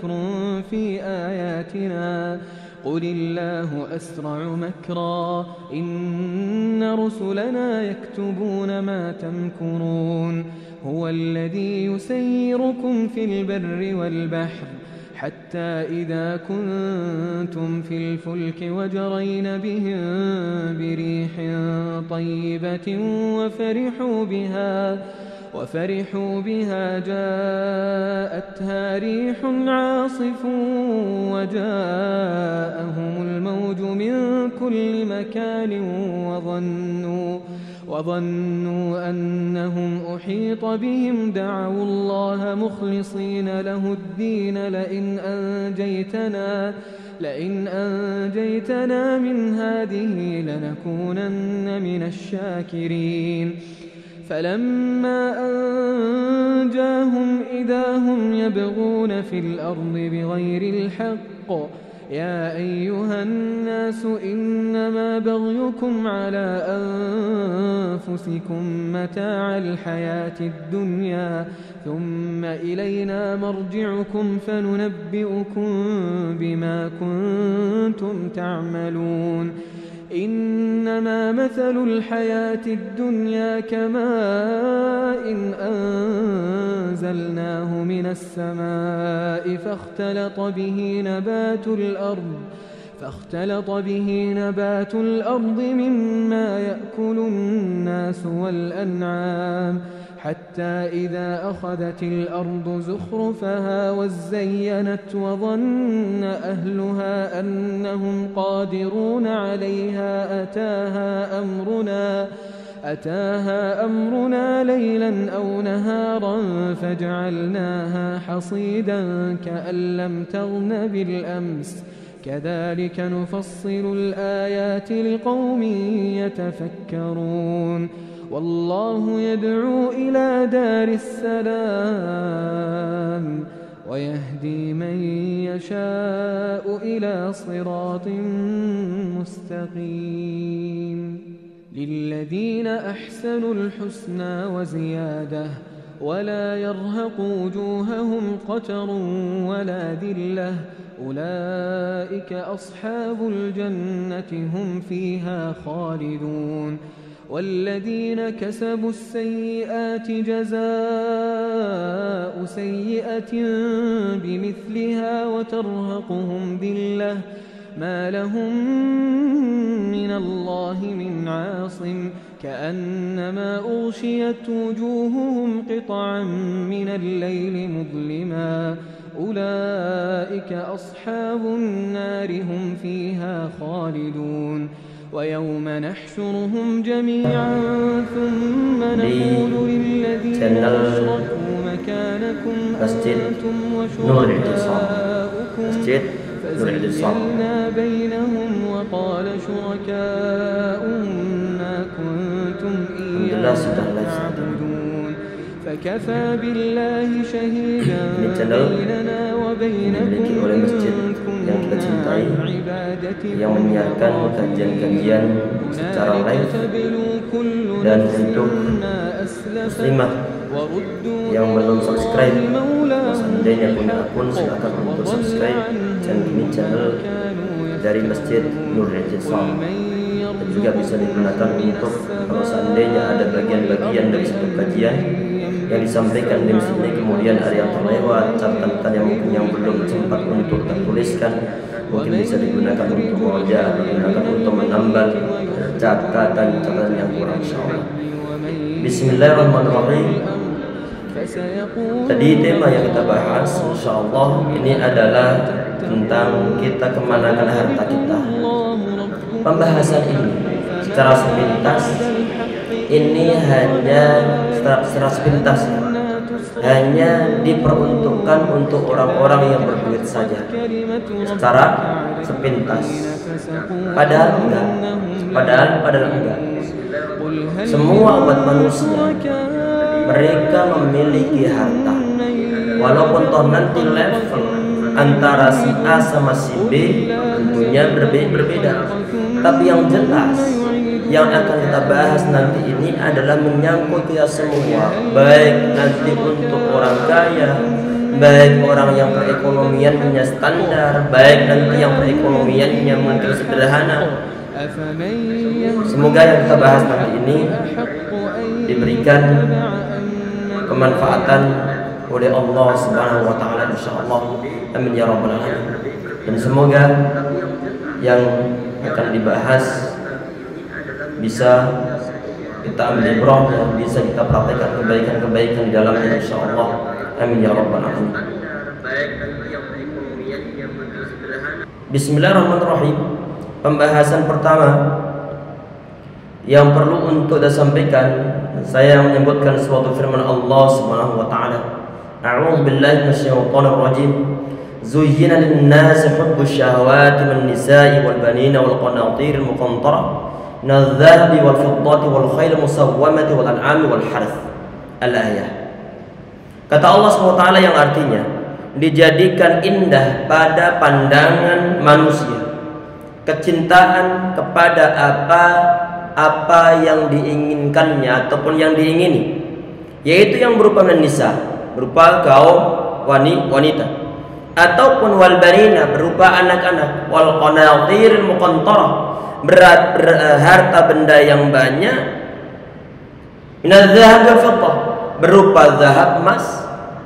مكر في آياتنا قل الله أسرع مكرا إن رسلنا يكتبون ما تمكرون هو الذي يسيركم في البر والبحر حتى إذا كنتم في الفلك وجرين بهم بريح طيبة وفرحوا بها جاءتها ريح عاصف وجاءهم الموج من كل مكان وظنوا أنهم أحيط بهم دعوا الله مخلصين له الدين لئن أنجيتنا من هذه لنكونن من الشاكرين فلما أنجاهم إذا هم يبغون في الأرض بغير الحق يا أيها الناس إنما بغيكم على أنفسكم متاع الحياة الدنيا ثم إلينا مرجعكم فننبئكم بما كنتم تعملون إنما مثل الحياة الدنيا كماء إن أنزلناه من السماء فاختلط به نبات الأرض مما يأكل الناس والأنعام حتى إذا أخذت الأرض زخرفها وزينت وظن أهلها أنهم قادرون عليها أتاها أمرنا ليلا أو نهارا فجعلناها حصيدا كأن لم تغن بالأمس كذلك نفصل الآيات لقوم يتفكرون والله يدعو إلى دار السلام ويهدي من يشاء إلى صراط مستقيم للذين أحسنوا الحسنى وزيادة ولا يرهق وجوههم قتر ولا ذلة أولئك أصحاب الجنة هم فيها خالدون والذين كسبوا السيئات جزاء سيئة بمثلها وترهقهم ذلة ما لهم من الله من عاصم كأنما أغشيت وجوههم قطعا من الليل مظلما أولئك أصحاب النار هم فيها خالدون ويوم نحشرهم جميعا ثم نقول للذين أشركوا مكانكم أنتم وشركاؤكم فزيلنا بينهم وقال شركاؤهم ما كنتم إيانا تعبدون فكفى بالله شهيدا بيننا وبينكم yang kita cintai, yang menyiarkan kajian-kajian secara live, dan untuk muslimah yang belum subscribe, seandainya punya akun silakan untuk subscribe channel ini, channel dari Masjid Nurul I'tisam, dan juga bisa digunakan untuk kalau seandainya ada bagian-bagian dari satu kajian yang disampaikan di sini kemudian ada yang terlewat, catatan yang mungkin yang belum sempat untuk tertuliskan, mungkin bisa digunakan untuk murojaah, digunakan untuk menambah catatan yang kurang, insyaallah. Bismillahirrahmanirrahim. Tadi tema yang kita bahas, insyaallah ini adalah tentang kita kemanakan harta kita. Pembahasan ini secara sepintas ini secara sepintas hanya diperuntukkan untuk orang-orang yang berduit saja, secara sepintas. Padahal enggak. Semua umat manusia mereka memiliki harta, walaupun toh nanti level antara si A sama si B tentunya berbeda. Tapi yang jelas yang akan kita bahas nanti ini adalah menyangkut kita semua, baik nanti untuk orang kaya baik orang yang perekonomiannya standar, baik nanti yang perekonomiannya mungkin sederhana. Semoga yang kita bahas nanti ini diberikan kemanfaatan oleh Allah Subhanahu wa taala insyaallah. Amin ya rabbal alamin. Dan semoga yang akan dibahas bisa kita ambil ibrah dan bisa kita praktekkan kebaikan-kebaikan di dalamnya insyaallah. Amin ya rabbal alamin. Bismillahirrahmanirrahim. Pembahasan pertama yang perlu untuk disampaikan, saya menyebutkan suatu firman Allah Subhanahu wa taala. A'udzu billahi minasyaitonir rajim. Zuyyina lin-nasi hubbus syahawati min nisa'i wal banina wal qanatiril muqantarah minadh dhahabi wal fiddati wal khayl musawwamati wal an'ami wal harth. Al-ayah. Kata Allah Subhanahu wa taala yang artinya dijadikan indah pada pandangan manusia kecintaan kepada apa yang diinginkannya ataupun yang diingini, yaitu yang berupa nisa, berupa kaum wanita, ataupun wal banina, berupa anak-anak, wal qanatiril muqantarah, harta benda yang banyak, minadh dhahab wal fiddah, berupa zahab emas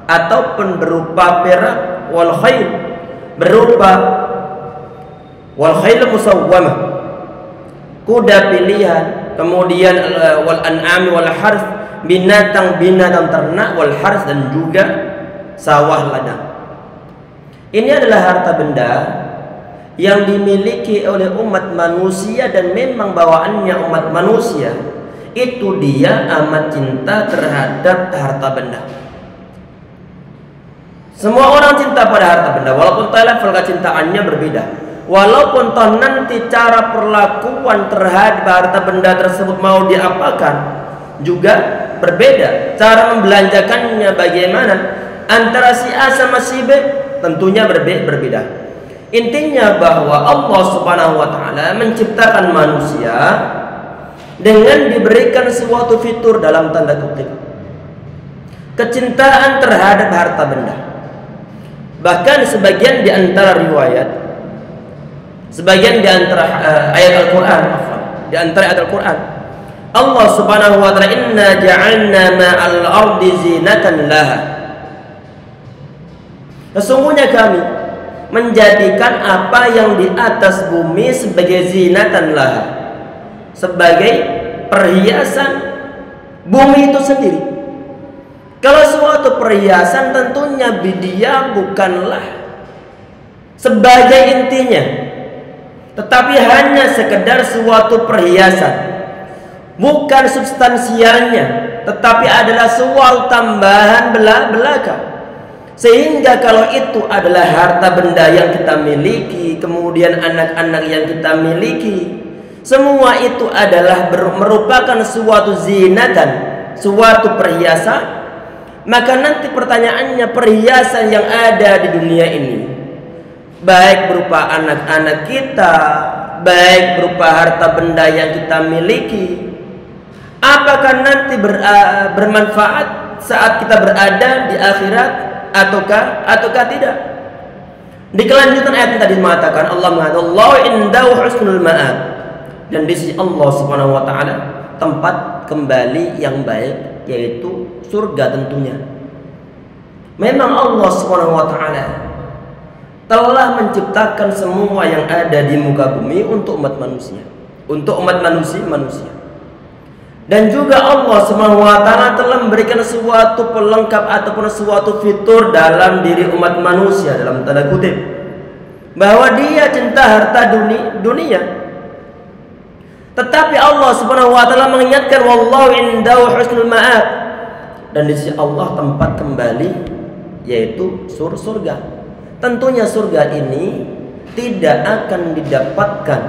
ataupun berupa perak, wal khayl, berupa wal khayl musawwamah, kuda pilihan, kemudian wal an'ami wal harth, binatang-binatang ternak, wal harth, dan juga sawah ladang. Ini adalah harta benda yang dimiliki oleh umat manusia dan memang bawaannya umat manusia itu dia amat cinta terhadap harta benda. Semua orang cinta pada harta benda walaupun level kecintaannya berbeda. Walaupun toh nanti cara perlakuan terhadap harta benda tersebut mau diapakan juga berbeda. Cara membelanjakannya bagaimana antara si A sama si B tentunya berbeda. Intinya bahwa Allah Subhanahu wa taala menciptakan manusia dengan diberikan suatu fitur dalam tanda kutip kecintaan terhadap harta benda. Bahkan sebagian di antara riwayat, sebagian di antara ayat Al-Quran, di antara ayat Al-Quran, Allah Subhanahu wa taala, inna ja'alna ma'al ardi zinatan laha. Sesungguhnya kami menjadikan apa yang di atas bumi sebagai zinatan laha, sebagai perhiasan bumi itu sendiri. Kalau suatu perhiasan tentunya dia bukanlah sebagai intinya, tetapi hanya sekedar suatu perhiasan, bukan substansialnya, tetapi adalah suatu tambahan belaka. Sehingga kalau itu adalah harta benda yang kita miliki, kemudian anak-anak yang kita miliki, semua itu adalah merupakan suatu zinatan, suatu perhiasan. Maka nanti pertanyaannya, perhiasan yang ada di dunia ini, baik berupa anak-anak kita, baik berupa harta benda yang kita miliki, apakah nanti bermanfaat saat kita berada di akhirat ataukah tidak? Di kelanjutan ayat yang tadi mengatakan, Allah mengatakan, Allahu indahu husnul ma'ab, dan di sisi Allah Subhanahu wa taala tempat kembali yang baik, yaitu surga tentunya. Memang Allah Subhanahu wa taala telah menciptakan semua yang ada di muka bumi untuk umat manusia, untuk umat manusia. Dan juga Allah Subhanahu wa taala telah memberikan suatu pelengkap ataupun suatu fitur dalam diri umat manusia, dalam tanda kutip, bahwa dia cinta harta dunia. Tetapi Allah Subhanahu wa taala mengingatkan, wallahu indahu husnul ma'ab, dan di sisi Allah tempat kembali yaitu surga. Tentunya surga ini tidak akan didapatkan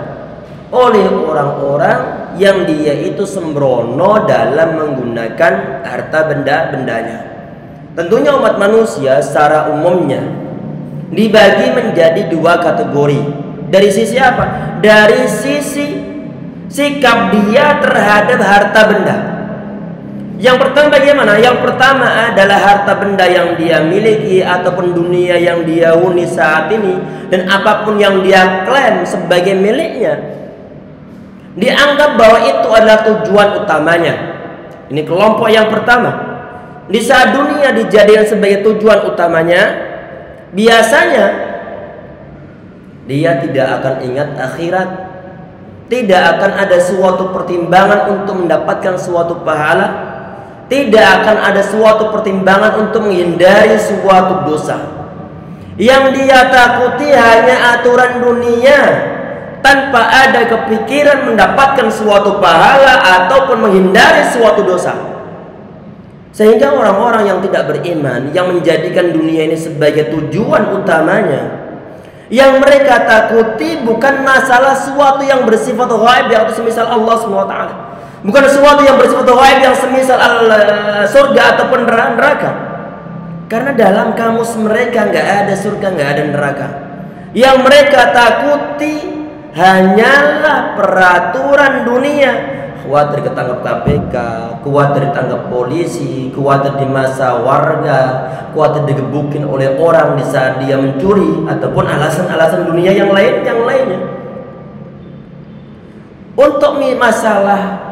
oleh orang-orang yang dia itu sembrono dalam menggunakan harta benda-bendanya. Tentunya umat manusia secara umumnya dibagi menjadi dua kategori. Dari sisi apa? Dari sisi sikap dia terhadap harta benda. Yang pertama bagaimana? Yang pertama adalah harta benda yang dia miliki ataupun dunia yang dia huni saat ini, dan apapun yang dia klaim sebagai miliknya, dianggap bahwa itu adalah tujuan utamanya. Ini kelompok yang pertama. Di saat dunia dijadikan sebagai tujuan utamanya, biasanya dia tidak akan ingat akhirat, tidak akan ada suatu pertimbangan untuk mendapatkan suatu pahala, tidak akan ada suatu pertimbangan untuk menghindari suatu dosa. Yang dia takuti hanya aturan dunia, tanpa ada kepikiran mendapatkan suatu pahala ataupun menghindari suatu dosa. Sehingga orang-orang yang tidak beriman, yang menjadikan dunia ini sebagai tujuan utamanya, yang mereka takuti bukan masalah suatu yang bersifat ghaib, yaitu semisal Allah SWT, bukan sesuatu yang bersifat ghaib yang semisal surga ataupun neraka. Karena dalam kamus mereka nggak ada surga, nggak ada neraka. Yang mereka takuti hanyalah peraturan dunia. Khawatir ketangkap KPK, khawatir ditangkap polisi, khawatir di masa warga, khawatir digebukin oleh orang di saat dia mencuri, ataupun alasan-alasan dunia yang lainnya. Untuk masalah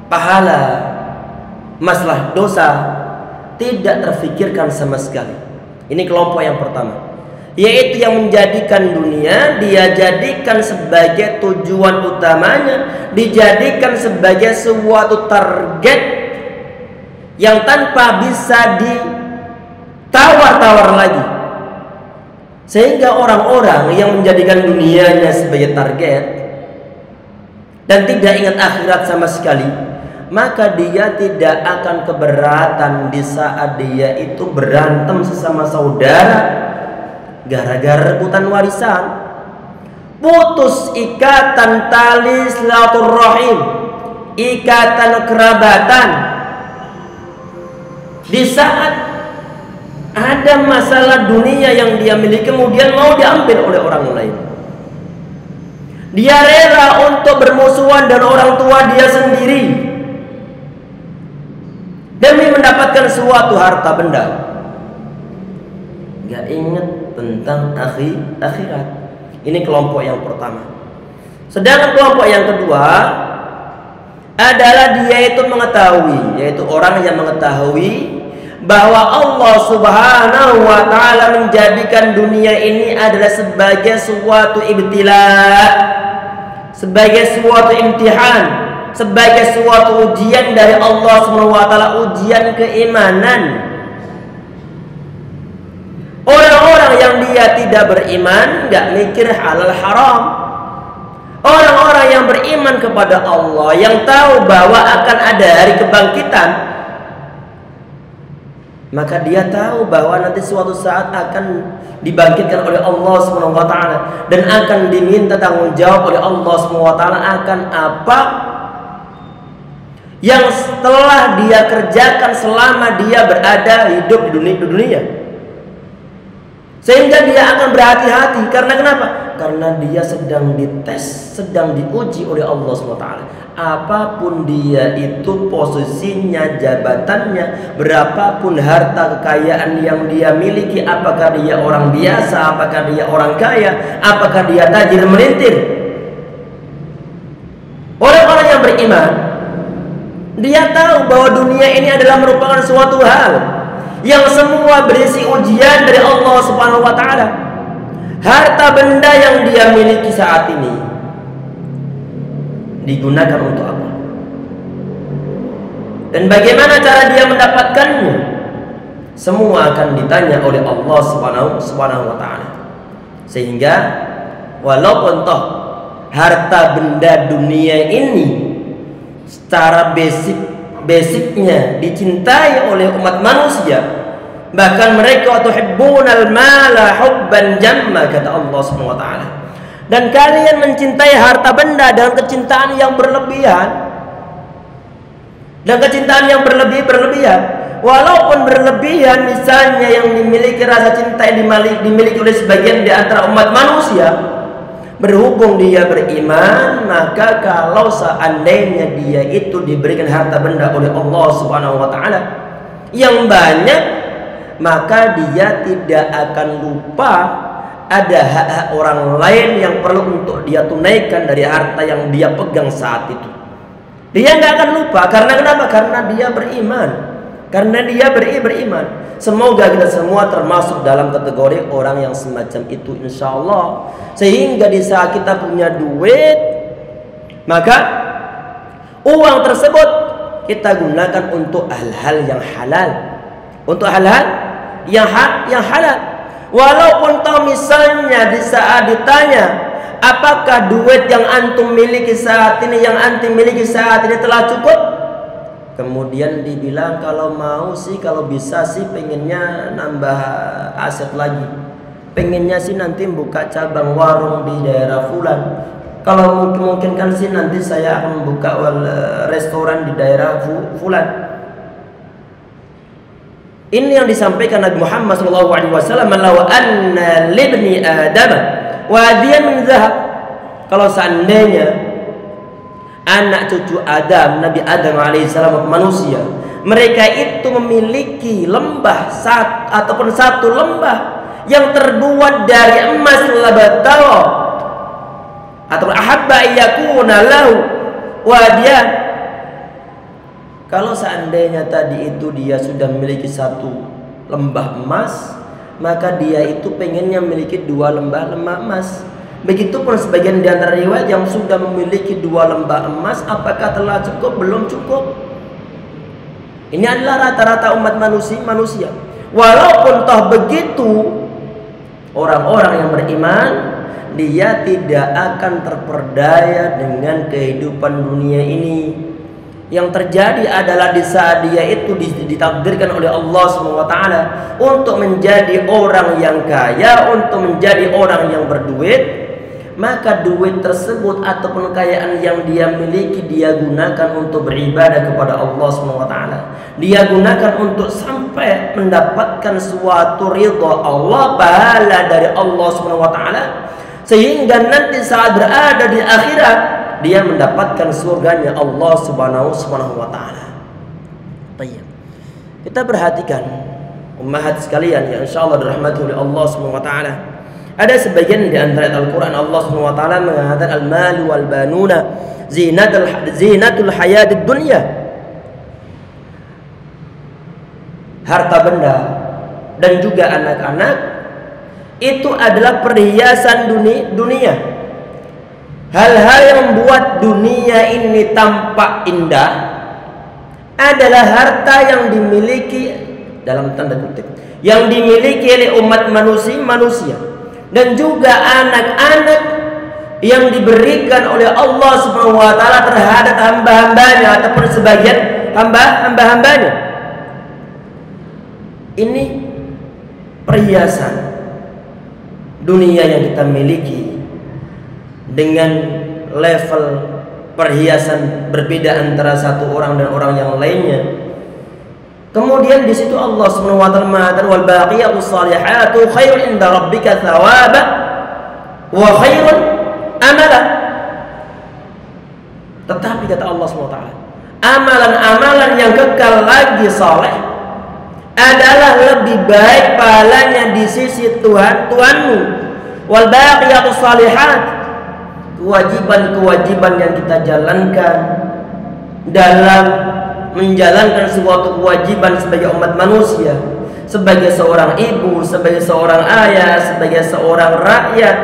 pahala, masalah dosa, tidak terfikirkan sama sekali. Ini kelompok yang pertama, yaitu yang menjadikan dunia dia jadikan sebagai tujuan utamanya, dijadikan sebagai suatu target yang tanpa bisa ditawar-tawar lagi. Sehingga orang-orang yang menjadikan dunianya sebagai target dan tidak ingat akhirat sama sekali, maka dia tidak akan keberatan di saat dia itu berantem sesama saudara gara-gara rebutan warisan, putus ikatan tali silaturahim, ikatan kerabatan. Di saat ada masalah dunia yang dia miliki kemudian mau diambil oleh orang lain, dia rela untuk bermusuhan dengan orang tua dia sendiri demi mendapatkan suatu harta benda. Gak ingat tentang akhirat. Ini kelompok yang pertama. Sedangkan kelompok yang kedua adalah dia itu mengetahui, yaitu orang yang mengetahui bahwa Allah Subhanahu wa ta'ala menjadikan dunia ini adalah sebagai suatu ibtila, sebagai suatu imtihan, sebagai suatu ujian dari Allah Subhanahu wa ta'ala, ujian keimanan. Orang-orang yang dia tidak beriman gak mikir halal haram. Orang-orang yang beriman kepada Allah, yang tahu bahwa akan ada hari kebangkitan, maka dia tahu bahwa nanti suatu saat akan dibangkitkan oleh Allah Subhanahu wa ta'ala dan akan diminta tanggung jawab oleh Allah Subhanahu wa ta'ala akan apa yang telah dia kerjakan selama dia berada hidup di dunia. Sehingga dia akan berhati-hati. Karena kenapa? Karena dia sedang dites, sedang diuji oleh Allah SWT. Apapun dia itu posisinya, jabatannya, berapapun harta kekayaan yang dia miliki, apakah dia orang biasa, apakah dia orang kaya, apakah dia tajir melintir, orang-orang yang beriman, dia tahu bahwa dunia ini adalah merupakan suatu hal yang semua berisi ujian dari Allah Subhanahu wa ta'ala. Harta benda yang dia miliki saat ini digunakan untuk apa? Dan bagaimana cara dia mendapatkannya? Semua akan ditanya oleh Allah Subhanahu wa ta'ala. Sehingga walaupun toh harta benda dunia ini secara basicnya dicintai oleh umat manusia, bahkan mereka tuhibbunal mala hubban jamma, kata Allah Subhanahu wa ta'ala, dan kalian mencintai harta benda dengan kecintaan yang berlebihan, dan kecintaan yang berlebihan. Walaupun berlebihan, misalnya yang dimiliki rasa cinta yang dimiliki oleh sebagian di antara umat manusia, Berhubung dia beriman, maka kalau seandainya dia itu diberikan harta benda oleh Allah Subhanahu wa taala yang banyak, maka dia tidak akan lupa ada hak-hak orang lain yang perlu untuk dia tunaikan dari harta yang dia pegang saat itu. Dia nggak akan lupa. Karena kenapa? Karena dia beriman. Karena dia beriman. Semoga kita semua termasuk dalam kategori orang yang semacam itu, insya Allah. Sehingga di saat kita punya duit, maka uang tersebut kita gunakan untuk hal-hal yang halal. Untuk hal-hal yang halal. Walaupun tahu misalnya di saat ditanya, apakah duit yang antum miliki saat ini, yang antum miliki saat ini telah cukup? Kemudian dibilang kalau mau sih, kalau bisa sih pengennya nambah aset lagi. Pengennya sih nanti buka cabang warung di daerah fulan. Kalau mungkin kan sih nanti saya akan buka restoran di daerah fulan. Ini yang disampaikan Nabi Muhammad SAW. Law anna libni Adam wadiyan min zahab. Kalau seandainya anak cucu Adam, Nabi Adam alaihissalam, manusia, mereka itu memiliki lembah ataupun satu lembah yang terbuat dari emas, labatahu atau ahabba yakuna lahu wadiyan. Kalau seandainya tadi itu dia sudah memiliki satu lembah emas, maka dia itu pengennya memiliki dua lembah emas. Begitupun sebagian di antara riwayat yang sudah memiliki dua lembah emas, apakah telah cukup? Belum cukup. Ini adalah rata-rata umat manusia. Walaupun toh begitu, orang-orang yang beriman, dia tidak akan terperdaya dengan kehidupan dunia ini. Yang terjadi adalah di saat dia itu ditakdirkan oleh Allah SWT untuk menjadi orang yang kaya, untuk menjadi orang yang berduit, maka duit tersebut ataupun kekayaan yang dia miliki dia gunakan untuk beribadah kepada Allah SWT. Dia gunakan untuk sampai mendapatkan suatu ridha Allah, pahala dari Allah SWT, sehingga nanti saat berada di akhirat dia mendapatkan surganya Allah Subhanahu wa taala. Baik. Kita perhatikan ummahat sekalian yang insyaallah dirahmati oleh Allah Subhanahu wa taala. Ada sebagian di antara Al-Qur'an Allah Subhanahu wa taala mengatakan al-mal wal banuna zinatul hayatid dunya. Harta benda dan juga anak-anak itu adalah perhiasan dunia. Hal-hal yang membuat dunia ini tampak indah adalah harta yang dimiliki, dalam tanda kutip, yang dimiliki oleh umat manusia dan juga anak-anak yang diberikan oleh Allah Subhanahu wa taala terhadap hamba-hambanya ataupun sebagian hamba-hambanya. Ini perhiasan dunia yang kita miliki dengan level perhiasan berbeda antara satu orang dan orang yang lainnya. Kemudian di situ Allah Subhanahu wa taala mengatakan wal baqiyatus salihatu khairun inda rabbika thawaban wa khairun amala. Tetapi kata Allah Subhanahu wa taala, amalan-amalan yang kekal lagi saleh adalah lebih baik pahalanya di sisi Tuhanmu. Wal baqiyatus salihat, kewajiban-kewajiban yang kita jalankan dalam menjalankan suatu kewajiban sebagai umat manusia, sebagai seorang ibu, sebagai seorang ayah, sebagai seorang rakyat,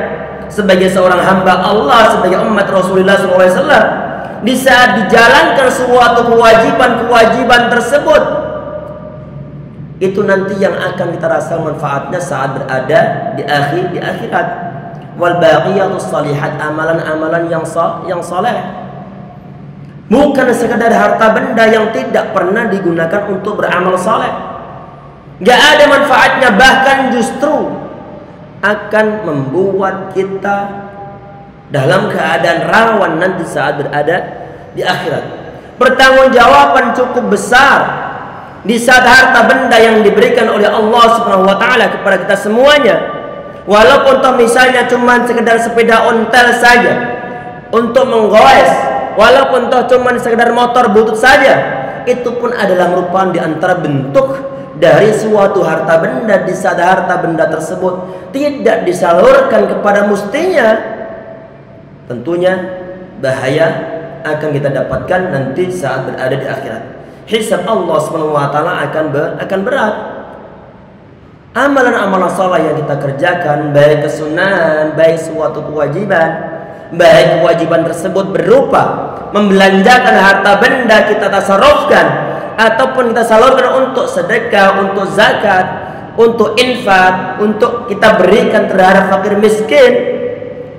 sebagai seorang hamba Allah, sebagai umat Rasulullah SAW, di saat dijalankan suatu kewajiban-kewajiban tersebut, itu nanti yang akan kita rasakan manfaatnya saat berada di akhirat. Wal baqiyatus salihat, amalan-amalan yang saleh, bukan sekadar harta benda yang tidak pernah digunakan untuk beramal saleh. Gak ada manfaatnya, bahkan justru akan membuat kita dalam keadaan rawan nanti saat berada di akhirat. Pertanggungjawaban cukup besar di saat harta benda yang diberikan oleh Allah Subhanahu wa taala kepada kita semuanya Walaupun toh misalnya cuma sekedar sepeda ontel saja untuk menggoes, walaupun toh cuma sekedar motor butut saja, itu pun adalah merupakan di antara bentuk dari suatu harta benda. Di saat harta benda tersebut tidak disalurkan kepada mustinya, tentunya bahaya akan kita dapatkan nanti saat berada di akhirat. Hisab Allah SWT akan berat. Amalan-amalan saleh yang kita kerjakan, baik kesunahan, baik suatu kewajiban, baik kewajiban tersebut berupa membelanjakan harta benda kita tasarrufkan ataupun kita salurkan untuk sedekah, untuk zakat, untuk infak, untuk kita berikan terhadap fakir miskin,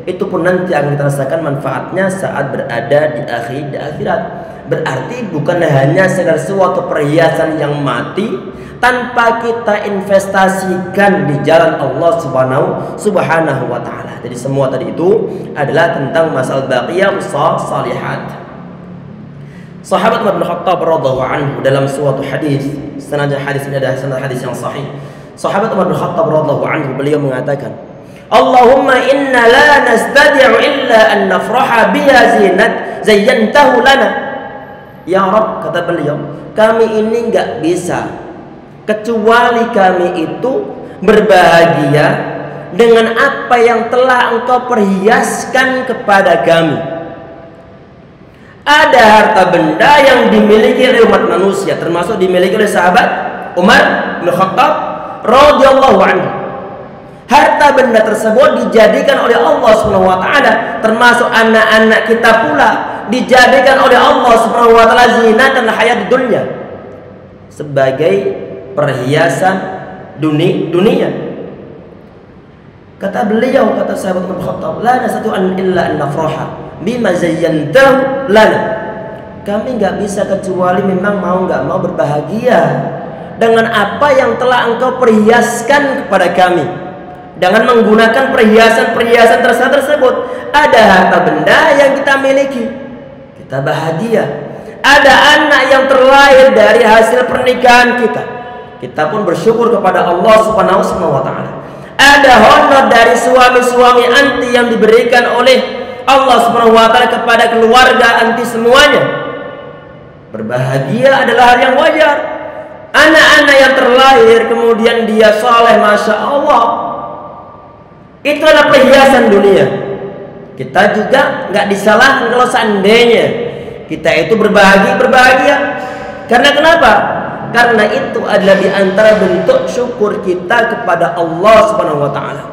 itu pun nanti akan kita rasakan manfaatnya saat berada di akhirat. Berarti bukan hanya sekedar suatu perhiasan yang mati tanpa kita investasikan di jalan Allah Subhanahu wa taala. Jadi semua tadi itu adalah tentang masalah baqiyah salihat. Sahabat Umar bin Khattab radhiyallahu anhu dalam suatu hadis, sanad hadis ini adalah sanad hadis yang sahih. Sahabat Umar bin Khattab radhiyallahu anhu beliau mengatakan, "Allahumma inna la nastadi'u illa an nafraha biha zayyantahu lana." Ya Rabb, kata beliau, kami ini enggak bisa kecuali kami itu berbahagia dengan apa yang telah Engkau perhiaskan kepada kami. Ada harta benda yang dimiliki oleh umat manusia, termasuk dimiliki oleh sahabat Umar bin Khattab radhiyallahu anhu. Harta benda tersebut dijadikan oleh Allah Subhanahu wa taala, termasuk anak-anak kita pula dijadikan oleh Allah Subhanahu wa taala zinatan hayat dunya, sebagai perhiasan dunia. Kata beliau, kata sahabat Umar bin Khattab, la nastati'u illa an nafraha bima zayyantahu lana. Kami enggak bisa kecuali memang enggak mau berbahagia dengan apa yang telah Engkau perhiaskan kepada kami. Dengan menggunakan perhiasan-perhiasan tersebut, ada harta benda yang kita miliki, kita bahagia. Ada anak yang terlahir dari hasil pernikahan kita pun bersyukur kepada Allah Subhanahu wa taala. Ada honor dari suami-suami anti yang diberikan oleh Allah Subhanahu wa taala kepada keluarga anti semuanya. Berbahagia adalah hal yang wajar. Anak-anak yang terlahir kemudian dia saleh, masya Allah, itu adalah perhiasan dunia. Kita juga nggak disalahkan kalau seandainya kita itu berbahagia. Karena kenapa? Karena itu adalah di antara bentuk syukur kita kepada Allah Subhanahu wa taala.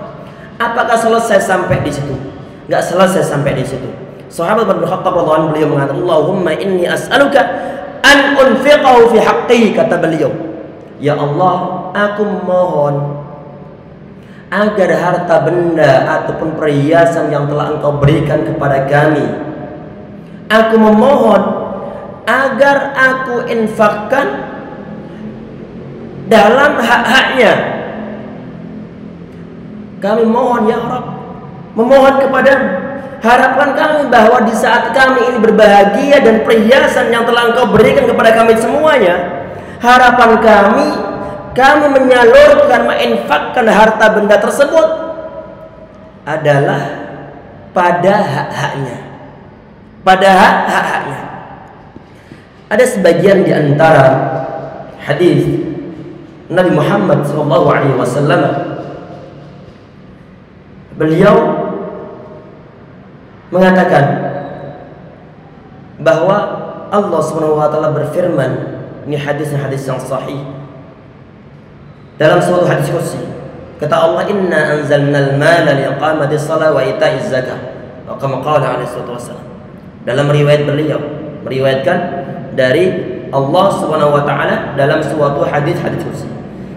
Apakah selesai sampai di situ? Enggak selesai sampai di situ. Sahabat Umar bin Khattab radhiyallahu anhu beliau mengatakan, "Allahumma inni as'aluka an unfiqahu fi haqqi," kata beliau. Ya Allah, aku mohon agar harta benda ataupun perhiasan yang telah Engkau berikan kepada kami, aku memohon agar aku infakkan dalam hak-haknya. Kami mohon ya Rabb, memohon kepadamu, harapan kami bahwa di saat kami ini berbahagia dan perhiasan yang telah Engkau berikan kepada kami semuanya, harapan kami menyalurkan, menginfakkan harta benda tersebut adalah pada hak-haknya. Pada hak-haknya. Ada sebagian di antara hadis Nabi Muhammad SAW, beliau mengatakan bahwa Allah SWT berfirman, ini hadis yang sahih, dalam suatu hadis qudsi, kata Allah, inna anzalnal mala liqamatis shalah wa ita'iz zakah, wa kama qala alaihi wasallam. Dalam riwayat beliau meriwayatkan dari Allah Subhanahu wa taala dalam suatu hadis qudsi,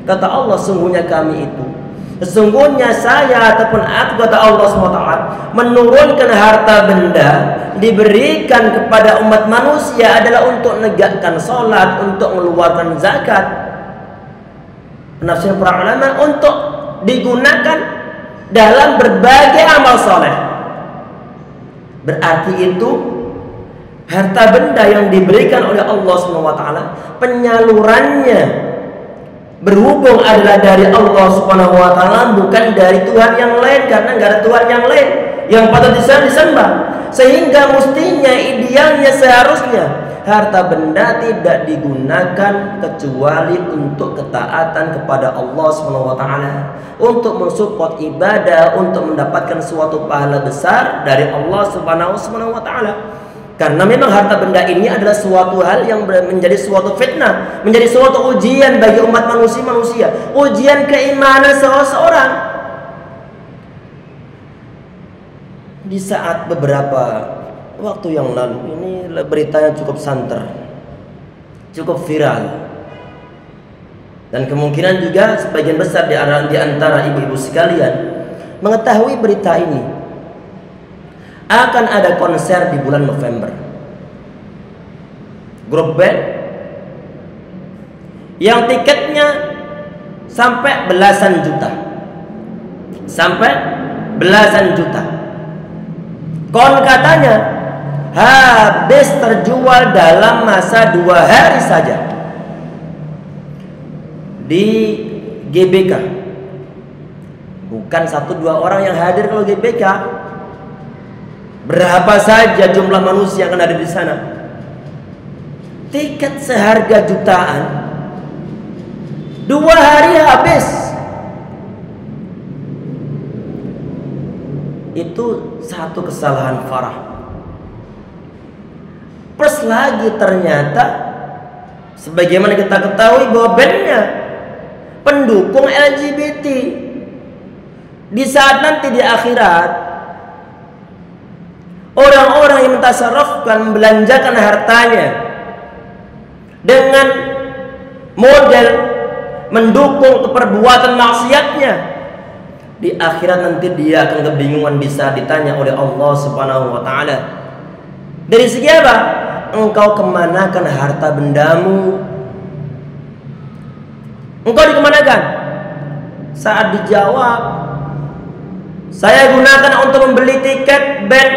kata Allah, sesungguhnya saya ataupun aku, kata Allah Subhanahu wa taala, menurunkan harta benda diberikan kepada umat manusia adalah untuk menegakkan salat, untuk mengeluarkan zakat. Penafsiran para ulama untuk digunakan dalam berbagai amal soleh. Berarti itu harta benda yang diberikan oleh Allah SWT, penyalurannya berhubung adalah dari Allah Subhanahu wa taala, bukan dari Tuhan yang lain, karena nggak ada Tuhan yang lain yang patut disembah. Sehingga mestinya, idealnya, seharusnya harta benda tidak digunakan kecuali untuk ketaatan kepada Allah Subhanahu wa taala, untuk mensupport ibadah, untuk mendapatkan suatu pahala besar dari Allah Subhanahu wa taala. Karena memang harta benda ini adalah suatu hal yang menjadi suatu fitnah, menjadi suatu ujian bagi umat manusia, ujian keimanan seseorang. Di saat beberapa waktu yang lalu, ini beritanya cukup santer, cukup viral, dan kemungkinan juga sebagian besar di antara ibu-ibu sekalian mengetahui berita ini. Akan ada konser di bulan November, grup band yang tiketnya sampai belasan juta, kon katanya habis terjual dalam masa 2 hari saja di GBK. Bukan 1-2 orang yang hadir kalau GBK, berapa saja jumlah manusia yang akan ada di sana. Tiket seharga jutaan, 2 hari habis. Itu satu kesalahan parah. Plus lagi ternyata, sebagaimana kita ketahui bahwa bandnya pendukung LGBT. Di saat nanti di akhirat, orang-orang yang mentasarrafkan, membelanjakan hartanya dengan model mendukung perbuatan maksiatnya, di akhirat nanti dia akan kebingungan bisa ditanya oleh Allah Subhanahu wa taala. Dari segi apa? Engkau kemanakan harta bendamu? Engkau dikemanakan? Saat dijawab, saya gunakan untuk membeli tiket band,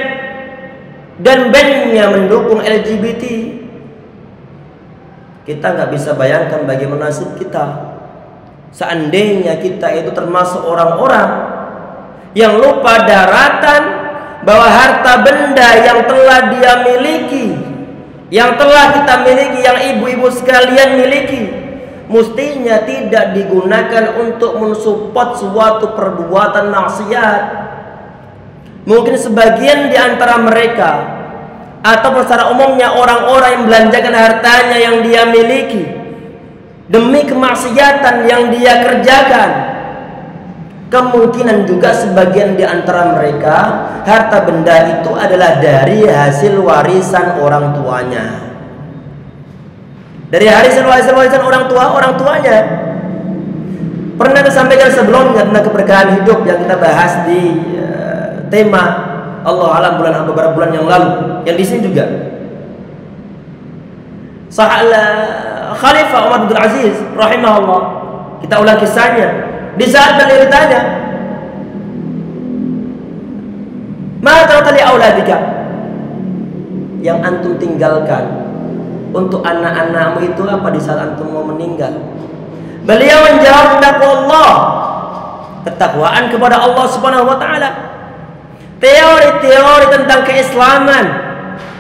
dan bandnya mendukung LGBT. Kita nggak bisa bayangkan bagaimana nasib kita seandainya kita itu termasuk orang-orang yang lupa daratan bahwa harta benda yang telah dia miliki, yang telah kita miliki, yang ibu-ibu sekalian miliki, mestinya tidak digunakan untuk mensupport suatu perbuatan maksiat. Mungkin sebagian di antara mereka, atau secara umumnya orang-orang yang belanjakan hartanya yang dia miliki demi kemaksiatan yang dia kerjakan, kemungkinan juga sebagian di antara mereka harta benda itu adalah dari hasil warisan orang tuanya, dari hasil warisan orang tuanya. Pernah disampaikan sebelumnya tentang keberkahan hidup yang kita bahas di tema Allah alam beberapa bulan yang lalu, yang di sini juga. Khalifah Umar bin Aziz rahimahullah, kita ulang kisahnya. Di saat beliau ditanya, "Ma tarakta li auladika?" Yang antum tinggalkan untuk anak-anakmu itu apa di saat antum mau meninggal? Beliau menjawab, taqwallah, ketakwaan kepada Allah Subhanahu wa taala. Teori-teori tentang keislaman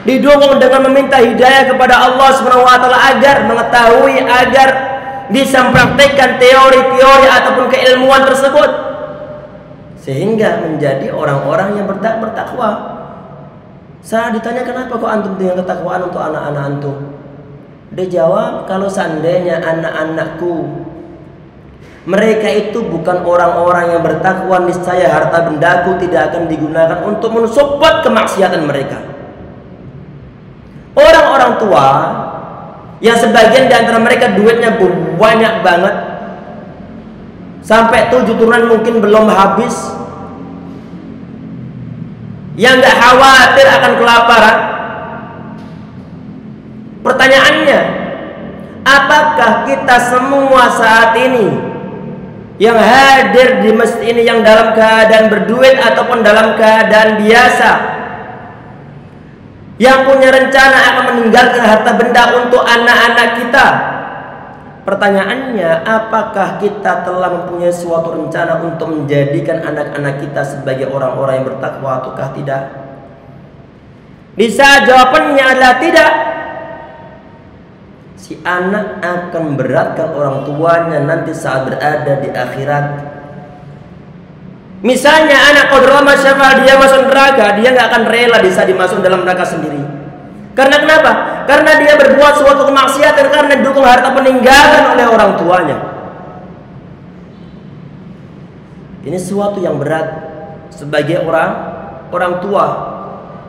didukung dengan meminta hidayah kepada Allah Subhanahu wa taala agar mengetahui, agar bisa mempraktikkan teori-teori ataupun keilmuan tersebut, sehingga menjadi orang-orang yang bertakwa. Saat ditanya kenapa kok antum tinggal ketakwaan untuk anak-anak antum, dia jawab, kalau seandainya anak-anakku mereka itu bukan orang-orang yang bertakwa, niscaya harta bendaku tidak akan digunakan untuk mensupport kemaksiatan mereka. Orang-orang tua yang sebagian di antara mereka duitnya banyak banget, sampai 7 turunan mungkin belum habis, yang gak khawatir akan kelaparan. Pertanyaannya, apakah kita semua saat ini yang hadir di masjid ini, yang dalam keadaan berduit ataupun dalam keadaan biasa, yang punya rencana akan meninggalkan harta benda untuk anak-anak kita, Pertanyaannya, apakah kita telah mempunyai suatu rencana untuk menjadikan anak-anak kita sebagai orang-orang yang bertakwa ataukah tidak? Bisa jawabannya adalah tidak. Si anak akan beratkan orang tuanya nanti saat berada di akhirat. Misalnya anak qadarullah masyaallah dia masuk neraka, dia nggak akan rela bisa dimasuk dalam neraka sendiri. Karena kenapa? Karena dia berbuat suatu kemaksiatan karena didukung harta peninggalan oleh orang tuanya. Ini sesuatu yang berat sebagai orang tua.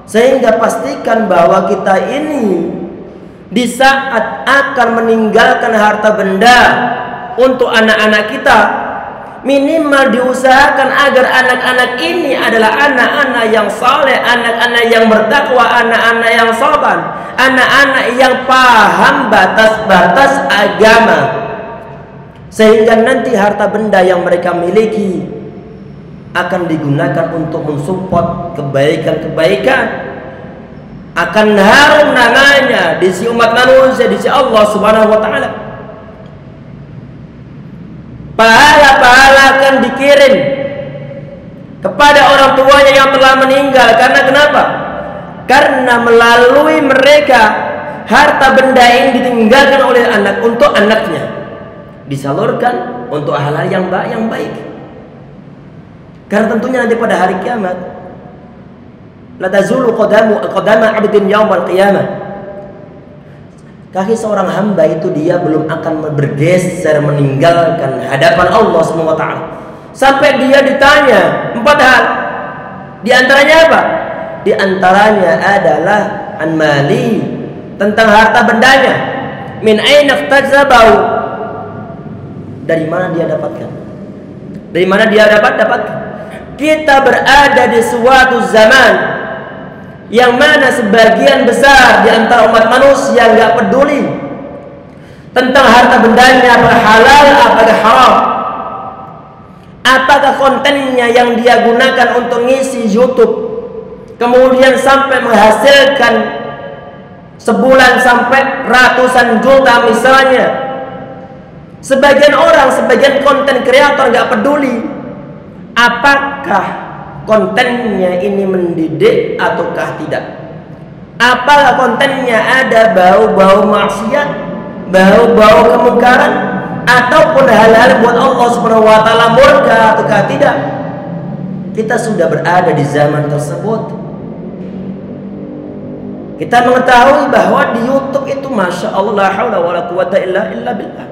Sehingga pastikan bahwa kita ini di saat akan meninggalkan harta benda untuk anak-anak kita, minimal diusahakan agar anak-anak ini adalah anak-anak yang saleh, anak-anak yang bertakwa, anak-anak yang sabar, anak-anak yang paham batas-batas agama, sehingga nanti harta benda yang mereka miliki akan digunakan untuk mensupport kebaikan-kebaikan, akan harum namanya di sisi umat manusia, di sisi Allah Subhanahu wa taala. Pahala-pahala akan dikirim kepada orang tuanya yang telah meninggal. Karena kenapa? Karena melalui mereka harta benda ini ditinggalkan oleh anak untuk anaknya, disalurkan untuk hal-hal yang baik. Karena tentunya nanti pada hari kiamat, la tazulu qadama 'abdin yaumal qiyamah. Kaki seorang hamba itu dia belum akan bergeser meninggalkan hadapan Allah Subhanahu wa taala sampai dia ditanya 4 hal. Di antaranya apa? Di antaranya adalah an mali, tentang harta bendanya. Min aina iktasabahu, dari mana dia dapatkan? Dari mana dia dapatkan? Kita berada di suatu zaman yang mana sebagian besar di antara umat manusia nggak peduli tentang harta bendanya, apakah halal, apakah haram, apakah kontennya yang dia gunakan untuk ngisi YouTube, kemudian sampai menghasilkan sebulan sampai ratusan juta misalnya. Sebagian orang, sebagian konten kreator nggak peduli apakah kontennya ini mendidik ataukah tidak. Apakah kontennya ada bau-bau maksiat, bau-bau kemungkaran, ataupun hal-hal buat Allah Subhanahu wa taala murka ataukah tidak. Kita sudah berada di zaman tersebut. Kita mengetahui bahwa di YouTube itu masya Allah la haula wala quwata illa billah.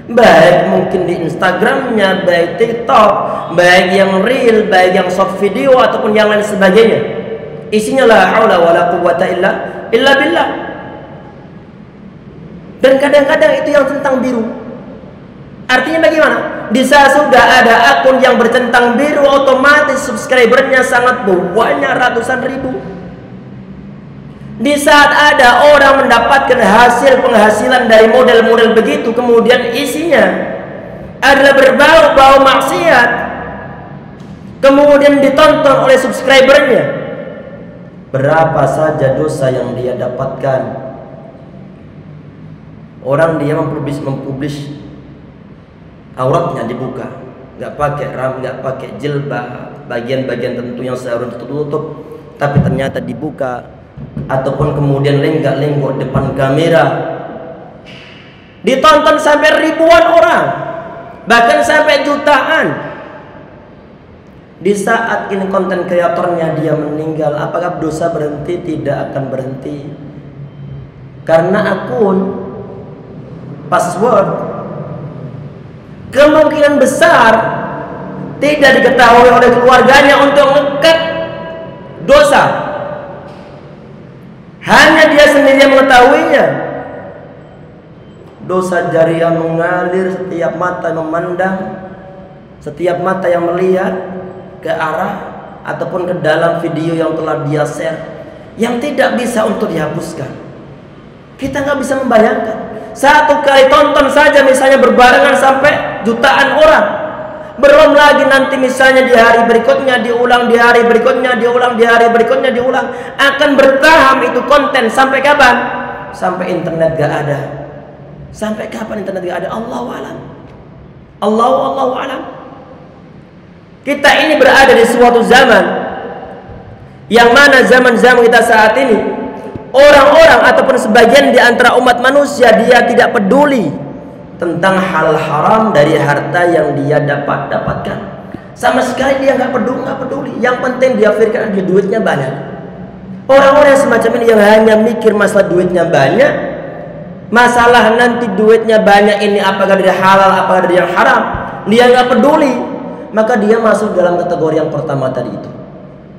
Baik mungkin di Instagramnya, baik TikTok, baik yang real, baik yang short video ataupun yang lain sebagainya, isinya la haula wala quwata illa billah. Dan kadang-kadang itu yang centang biru. Artinya bagaimana? Di saat sudah ada akun yang bercentang biru, otomatis subscribernya sangat banyak, ratusan ribu. Di saat ada orang mendapatkan hasil penghasilan dari model-model begitu, kemudian isinya adalah berbau-bau maksiat, kemudian ditonton oleh subscribernya, berapa saja dosa yang dia dapatkan. Orang dia mempublish auratnya dibuka, nggak pakai ram, nggak pakai jilbab, bagian-bagian tertentu yang seharusnya tertutup, tapi ternyata dibuka. Ataupun kemudian lenggak-lenggok depan kamera, ditonton sampai ribuan orang, bahkan sampai jutaan. Di saat ini konten kreatornya dia meninggal, apakah dosa berhenti? Tidak akan berhenti, karena akun, password kemungkinan besar tidak diketahui oleh keluarganya untuk ngekat dosa. Hanya dia sendiri yang mengetahuinya. Dosa jariah mengalir, setiap mata memandang, setiap mata yang melihat ke arah ataupun ke dalam video yang telah dia share, yang tidak bisa untuk dihapuskan. Kita nggak bisa membayangkan, satu kali tonton saja misalnya berbarengan sampai jutaan orang. Belum lagi nanti misalnya di hari berikutnya diulang, di hari berikutnya diulang, di hari berikutnya diulang. Akan bertahap itu konten sampai kapan? Sampai internet gak ada, Sampai kapan internet gak ada? Allahu alam. Allahu alam. Kita ini berada di suatu zaman yang mana zaman-zaman kita saat ini, orang-orang ataupun sebagian di antara umat manusia dia tidak peduli tentang hal haram dari harta yang dia dapatkan. Sama sekali dia nggak peduli. Yang penting dia pikirkan adalah duitnya banyak. Orang-orang semacam ini yang hanya mikir masalah duitnya banyak, masalah nanti duitnya banyak ini apakah dari halal apakah dari yang haram, dia nggak peduli. Maka dia masuk dalam kategori yang pertama tadi itu,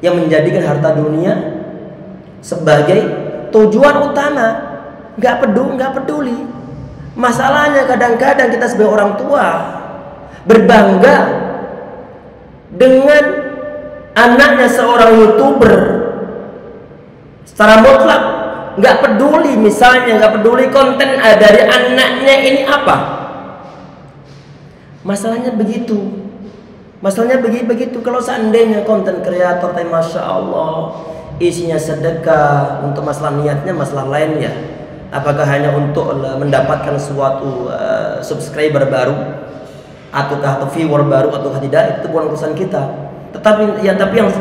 yang menjadikan harta dunia sebagai tujuan utama, nggak peduli. Masalahnya kadang-kadang kita sebagai orang tua berbangga dengan anaknya seorang YouTuber secara mutlak, nggak peduli, misalnya nggak peduli konten dari anaknya ini apa. Masalahnya begitu. Kalau seandainya konten kreator, masya Allah, isinya sedekah untuk masalah niatnya masalah lain ya. Apakah hanya untuk mendapatkan suatu subscriber baru, atau viewer baru, ataukah tidak, itu bukan urusan kita. Tapi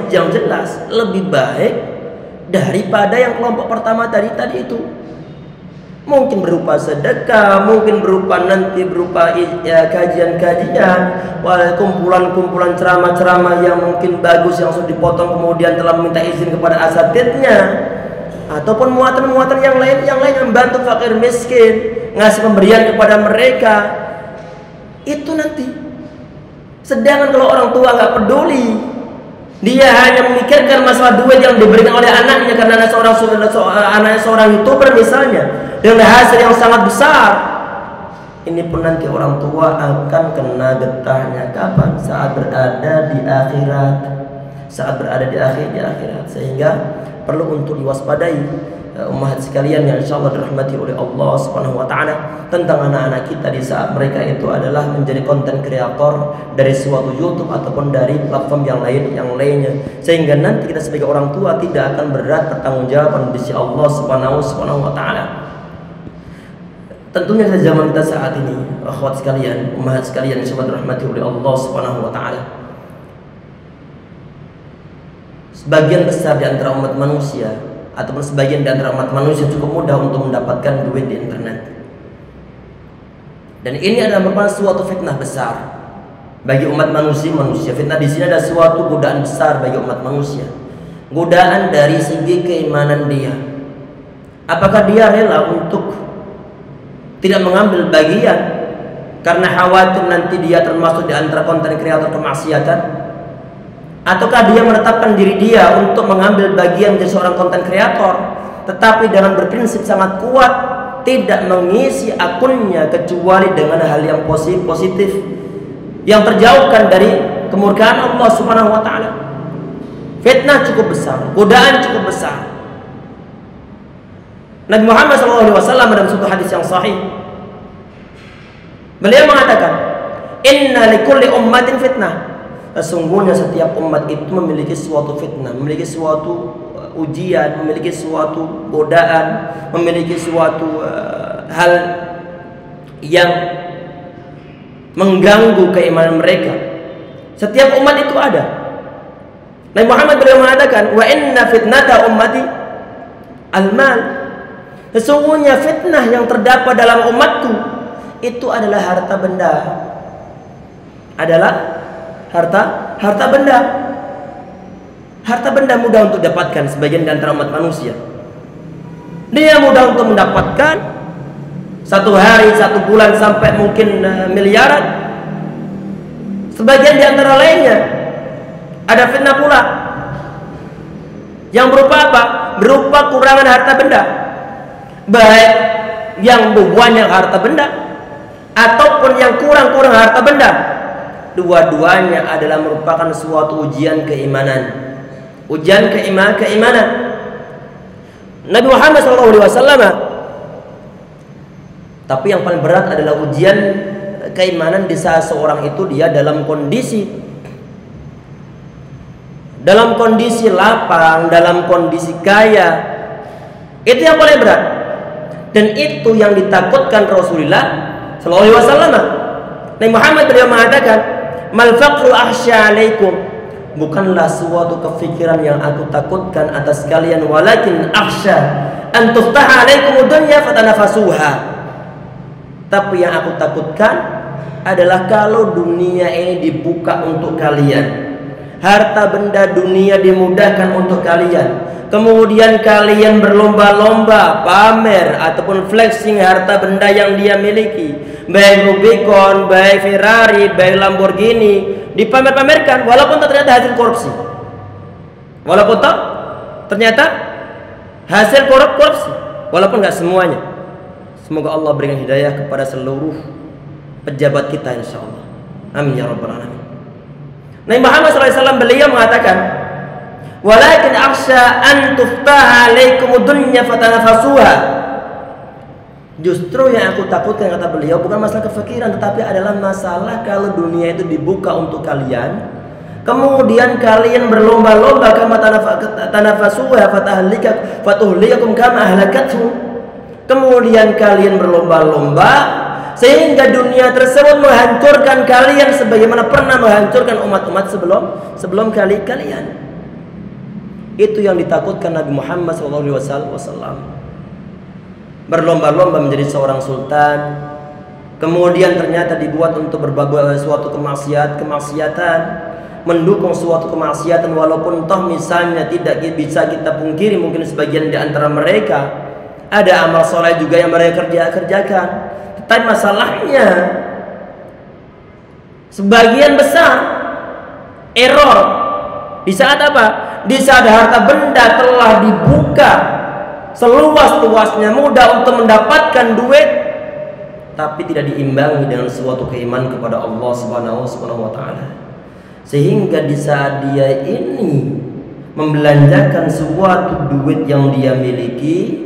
yang jelas lebih baik daripada yang kelompok pertama tadi itu. Mungkin berupa sedekah, mungkin berupa kajian-kajian, kumpulan-kumpulan ceramah-ceramah yang mungkin bagus yang sudah dipotong kemudian telah meminta izin kepada asatidnya, ataupun muatan-muatan yang lain membantu fakir miskin, ngasih pemberian kepada mereka. Itu nanti. Sedangkan kalau orang tua nggak peduli, dia hanya memikirkan masalah duit yang diberikan oleh anaknya karena anaknya seorang YouTuber misalnya, dengan hasil yang sangat besar. Ini pun nanti orang tua akan kena getahnya kapan? Saat berada di akhirat. Sehingga perlu untuk diwaspadai ummahat sekalian yang insyaallah dirahmati oleh Allah Subhanahu wa taala, tentang anak-anak kita di saat mereka itu adalah menjadi konten kreator dari suatu YouTube ataupun dari platform yang lainnya, sehingga nanti kita sebagai orang tua tidak akan berat pertanggungjawaban di sisi Allah Subhanahu wa taala. Tentunya di zaman kita saat ini, akhwat sekalian, ummahat sekalian yang insyaallah dirahmati oleh Allah Subhanahu wa taala, sebagian besar di antara umat manusia ataupun sebagian di antara umat manusia cukup mudah untuk mendapatkan duit di internet. Dan ini adalah merupakan suatu fitnah besar bagi umat manusia. Fitnah di sini ada suatu godaan besar bagi umat manusia. Godaan dari segi keimanan dia. Apakah dia rela untuk tidak mengambil bagian karena khawatir nanti dia termasuk di antara konten kreator kemaksiatan? Ataukah dia menetapkan diri dia untuk mengambil bagian menjadi seorang konten kreator, tetapi dengan berprinsip sangat kuat tidak mengisi akunnya kecuali dengan hal yang positif yang terjauhkan dari kemurkaan Allah Subhanahu wa taala. Fitnah cukup besar, godaan cukup besar. Nabi Muhammad SAW dalam suatu hadis yang sahih, beliau mengatakan, "Inna likulli ummatin fitnah." Sesungguhnya setiap umat itu memiliki suatu fitnah, memiliki suatu ujian, memiliki suatu godaan, memiliki suatu hal yang mengganggu keimanan mereka. Setiap umat itu ada. Nabi Muhammad beliau mengatakan, "Wa inna fitnata ummati al-mal." Sesungguhnya fitnah yang terdapat dalam umatku itu adalah harta benda. Harta benda. Harta benda mudah untuk dapatkan sebagian di antara umat manusia. Dia mudah untuk mendapatkan, satu hari, satu bulan sampai mungkin miliaran. Sebagian di antara lainnya ada fitnah pula yang berupa apa? Berupa kurangan harta benda. Baik yang banyak harta benda ataupun yang kurang harta benda. Dua-duanya adalah merupakan suatu ujian keimanan. Keimanan. Nabi Muhammad SAW. Tapi yang paling berat adalah ujian keimanan di saat seorang itu dia dalam kondisi lapang, dalam kondisi kaya. Itu yang paling berat. Dan itu yang ditakutkan Rasulullah sallallahu alaihi wasallam. Nabi Muhammad beliau mengatakan, "Mal faqru akhsha alaikum." Bukanlah suatu kefikiran yang aku takutkan atas kalian, walakin akhsha an tuftaha alaikum dunya fatanafasuha. Tapi yang aku takutkan adalah kalau dunia ini dibuka untuk kalian. Harta benda dunia dimudahkan untuk kalian. Kemudian kalian berlomba-lomba pamer ataupun flexing harta benda yang dia miliki, baik Rubicon, baik Ferrari, baik Lamborghini, dipamer-pamerkan walaupun ternyata hasil korupsi, walaupun ternyata hasil korupsi, walaupun nggak semuanya. Semoga Allah berikan hidayah kepada seluruh pejabat kita, insya Allah. Amin ya rabbal alamin. Nabi Muhammad SAW beliau mengatakan, walakin akhsha an tuftaha alaikum dunya fatanafasuha. Justru yang aku takutkan, kata beliau, bukan masalah kefakiran, tetapi adalah masalah kalau dunia itu dibuka untuk kalian, kemudian kalian berlomba-lomba kama tanafasuha fatuhlikakum kama ahlakathu. Kemudian kalian berlomba-lomba sehingga dunia tersebut menghancurkan kalian sebagaimana pernah menghancurkan umat-umat sebelum kalian. Itu yang ditakutkan Nabi Muhammad SAW. Berlomba-lomba menjadi seorang sultan, kemudian ternyata dibuat untuk berbagai suatu kemaksiatan, mendukung suatu kemaksiatan, walaupun toh misalnya tidak bisa kita pungkiri mungkin sebagian di antara mereka ada amal soleh juga yang mereka kerjakan. Tapi masalahnya sebagian besar error di saat apa? Di saat harta benda telah dibuka seluas-luasnya, mudah untuk mendapatkan duit, tapi tidak diimbangi dengan suatu keimanan kepada Allah Subhanahu wa taala. Sehingga di saat dia ini membelanjakan suatu duit yang dia miliki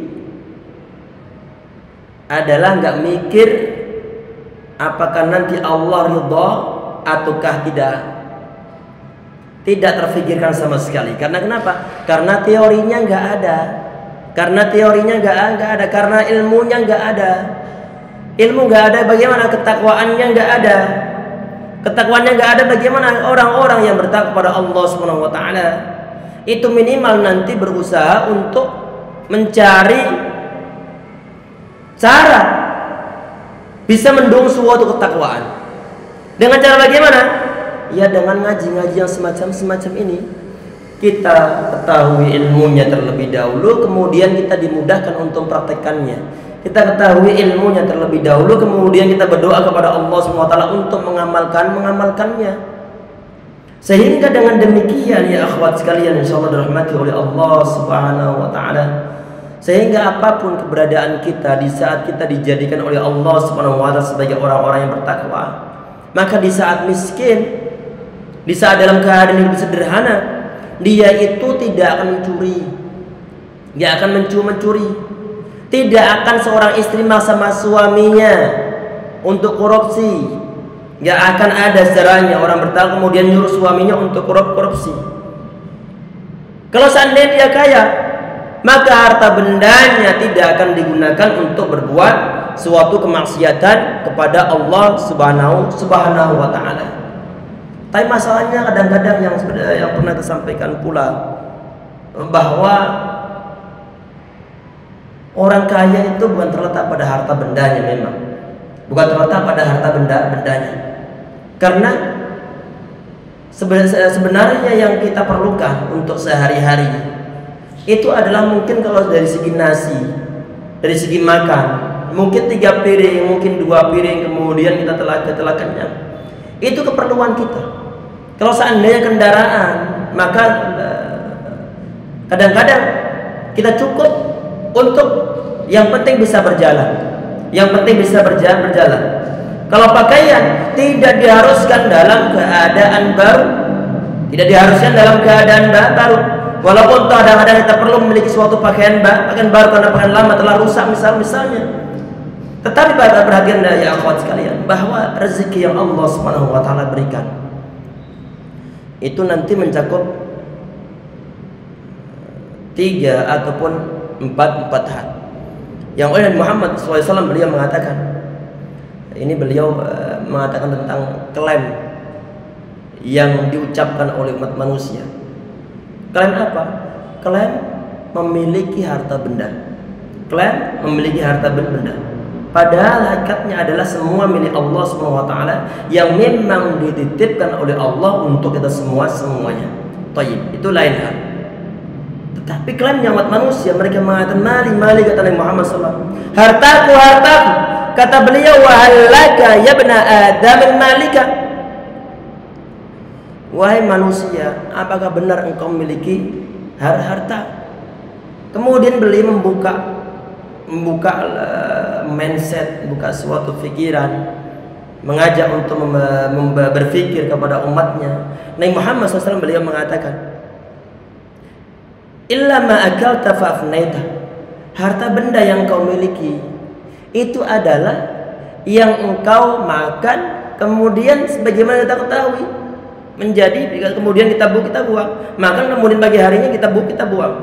adalah nggak mikir apakah nanti Allah ridha ataukah tidak terfikirkan sama sekali. Karena kenapa? Karena teorinya nggak ada, karena ilmunya nggak ada. Ilmu nggak ada, bagaimana ketakwaannya nggak ada? Ketakwaannya nggak ada, bagaimana orang-orang yang bertakwa kepada Allah Subhanahu wa taala itu minimal nanti berusaha untuk mencari cara bisa mendukung suatu ketakwaan. Dengan cara bagaimana? Ya dengan ngaji-ngaji yang semacam ini. Kita ketahui ilmunya terlebih dahulu, kemudian kita dimudahkan untuk praktekannya. Kita ketahui ilmunya terlebih dahulu, kemudian kita berdoa kepada Allah SWT untuk mengamalkannya. Sehingga dengan demikian ya akhwat sekalian, insyaallah dirahmati oleh Allah Subhanahu wa taala, sehingga apapun keberadaan kita di saat kita dijadikan oleh Allah Subhanahu wa taala sebagai orang-orang yang bertakwa, maka di saat miskin, di saat dalam keadaan hidup sederhana, dia itu tidak akan mencuri, dia akan mencuri, tidak akan seorang istri maksa suaminya untuk korupsi, nggak akan ada sejarahnya orang bertakwa kemudian nyuruh suaminya untuk korupsi. Kalau seandainya dia kaya, maka harta bendanya tidak akan digunakan untuk berbuat suatu kemaksiatan kepada Allah Subhanahu wa taala. Tapi masalahnya kadang-kadang yang pernah disampaikan pula bahwa orang kaya itu bukan terletak pada harta bendanya, memang bukan terletak pada harta bendanya. Karena sebenarnya yang kita perlukan untuk sehari-hari itu adalah mungkin kalau dari segi nasi, dari segi makan, mungkin 3 piring, mungkin 2 piring, kemudian kita telah kenyang. Itu keperluan kita. Kalau seandainya kendaraan, maka kadang-kadang kita cukup untuk yang penting bisa berjalan. Kalau pakaian tidak diharuskan dalam keadaan baru, baru. Walaupun kadang-kadang kita perlu memiliki suatu pakaian baru karena pakaian lama telah rusak misalnya. Tetapi perhatian ya akhwat sekalian, bahwa rezeki yang Allah Subhanahu wa taala berikan itu nanti mencakup 3 ataupun 4 hal. Yang oleh Nabi Muhammad SAW beliau mengatakan, ini beliau mengatakan tentang klaim yang diucapkan oleh umat manusia. Klaim apa? Klaim memiliki harta benda. Klaim memiliki harta benda. Padahal hakikatnya adalah semua milik Allah SWT yang memang dititipkan oleh Allah untuk kita semuanya. Tayyib, itu lain hal. Tetapi klaimnya umat manusia, mereka mengatakan mali kata Nabi Muhammad SAW. Hartaku, kata beliau, wahallaka ya bna Adam malika. Wahai manusia, apakah benar engkau memiliki harta? Kemudian beliau membuka mindset, buka suatu pikiran, mengajak untuk berpikir kepada umatnya. Nabi Muhammad SAW beliau mengatakan, illa ma akalta fa afnaita. Harta benda yang kau miliki itu adalah yang engkau makan, kemudian sebagaimana kita ketahui menjadi, kemudian kita buang. Makan kemudian pagi harinya kita buang.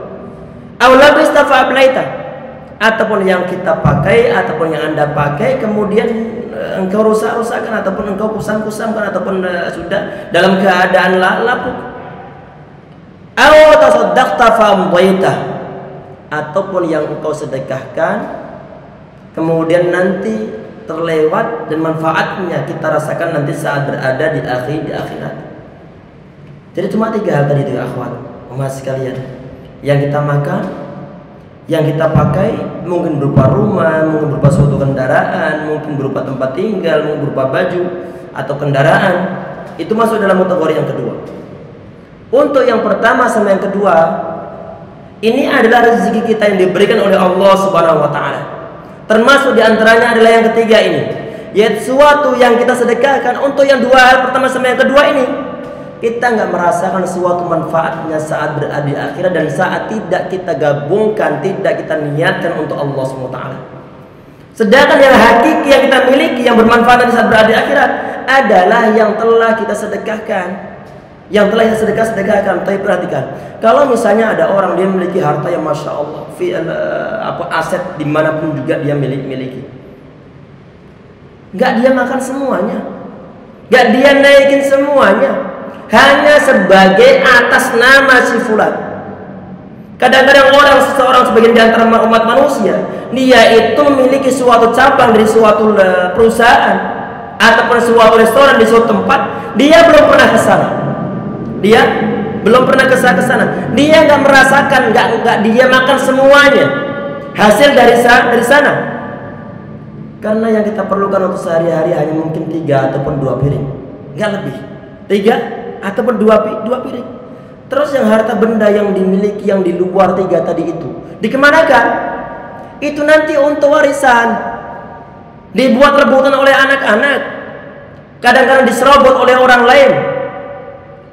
Aw labista fa ablaita. Ataupun yang kita pakai, ataupun yang Anda pakai kemudian engkau rusak-rusakkan, ataupun engkau kusam-kusamkan, ataupun sudah dalam keadaan lapuk. Aw tasaddaqta fa amdayta. Ataupun yang engkau sedekahkan kemudian nanti terlewat dan manfaatnya kita rasakan nanti saat berada di akhirat. Jadi cuma 3 hal tadi itu, akhwat, umat sekalian. Yang kita makan, yang kita pakai, mungkin berupa rumah, mungkin berupa suatu kendaraan, mungkin berupa tempat tinggal, mungkin berupa baju atau kendaraan, itu masuk dalam kategori yang kedua. Untuk yang pertama sama yang kedua, ini adalah rezeki kita yang diberikan oleh Allah Subhanahu wa taala. Termasuk diantaranya adalah yang ketiga ini, yaitu sesuatu yang kita sedekahkan. Untuk yang 2 hal pertama sama yang kedua ini, kita nggak merasakan suatu manfaatnya saat berada di akhirat, dan saat tidak kita gabungkan, tidak kita niatkan untuk Allah SWT. Sedangkan yang hakiki yang kita miliki, yang bermanfaat saat berada di akhirat, adalah yang telah kita sedekahkan, yang telah kita sedekahkan. Tapi perhatikan, kalau misalnya ada orang dia memiliki harta yang masya Allah, aset dimanapun juga dia miliki, nggak dia makan semuanya, nggak dia naikin semuanya, hanya sebagai atas nama si fulan. Kadang-kadang seseorang sebagian di antara umat manusia, dia itu memiliki suatu cabang dari suatu perusahaan ataupun suatu restoran di suatu tempat, dia belum pernah ke sana. Dia nggak merasakan, nggak dia makan semuanya hasil dari sana. Karena yang kita perlukan untuk sehari-hari hanya mungkin 3 ataupun 2 piring, nggak lebih. 3 ataupun 2 piring. Terus yang harta benda yang dimiliki yang di luar 3 tadi itu dikemanakan? Itu nanti untuk warisan, dibuat rebutan oleh anak-anak, kadang-kadang diserobot oleh orang lain.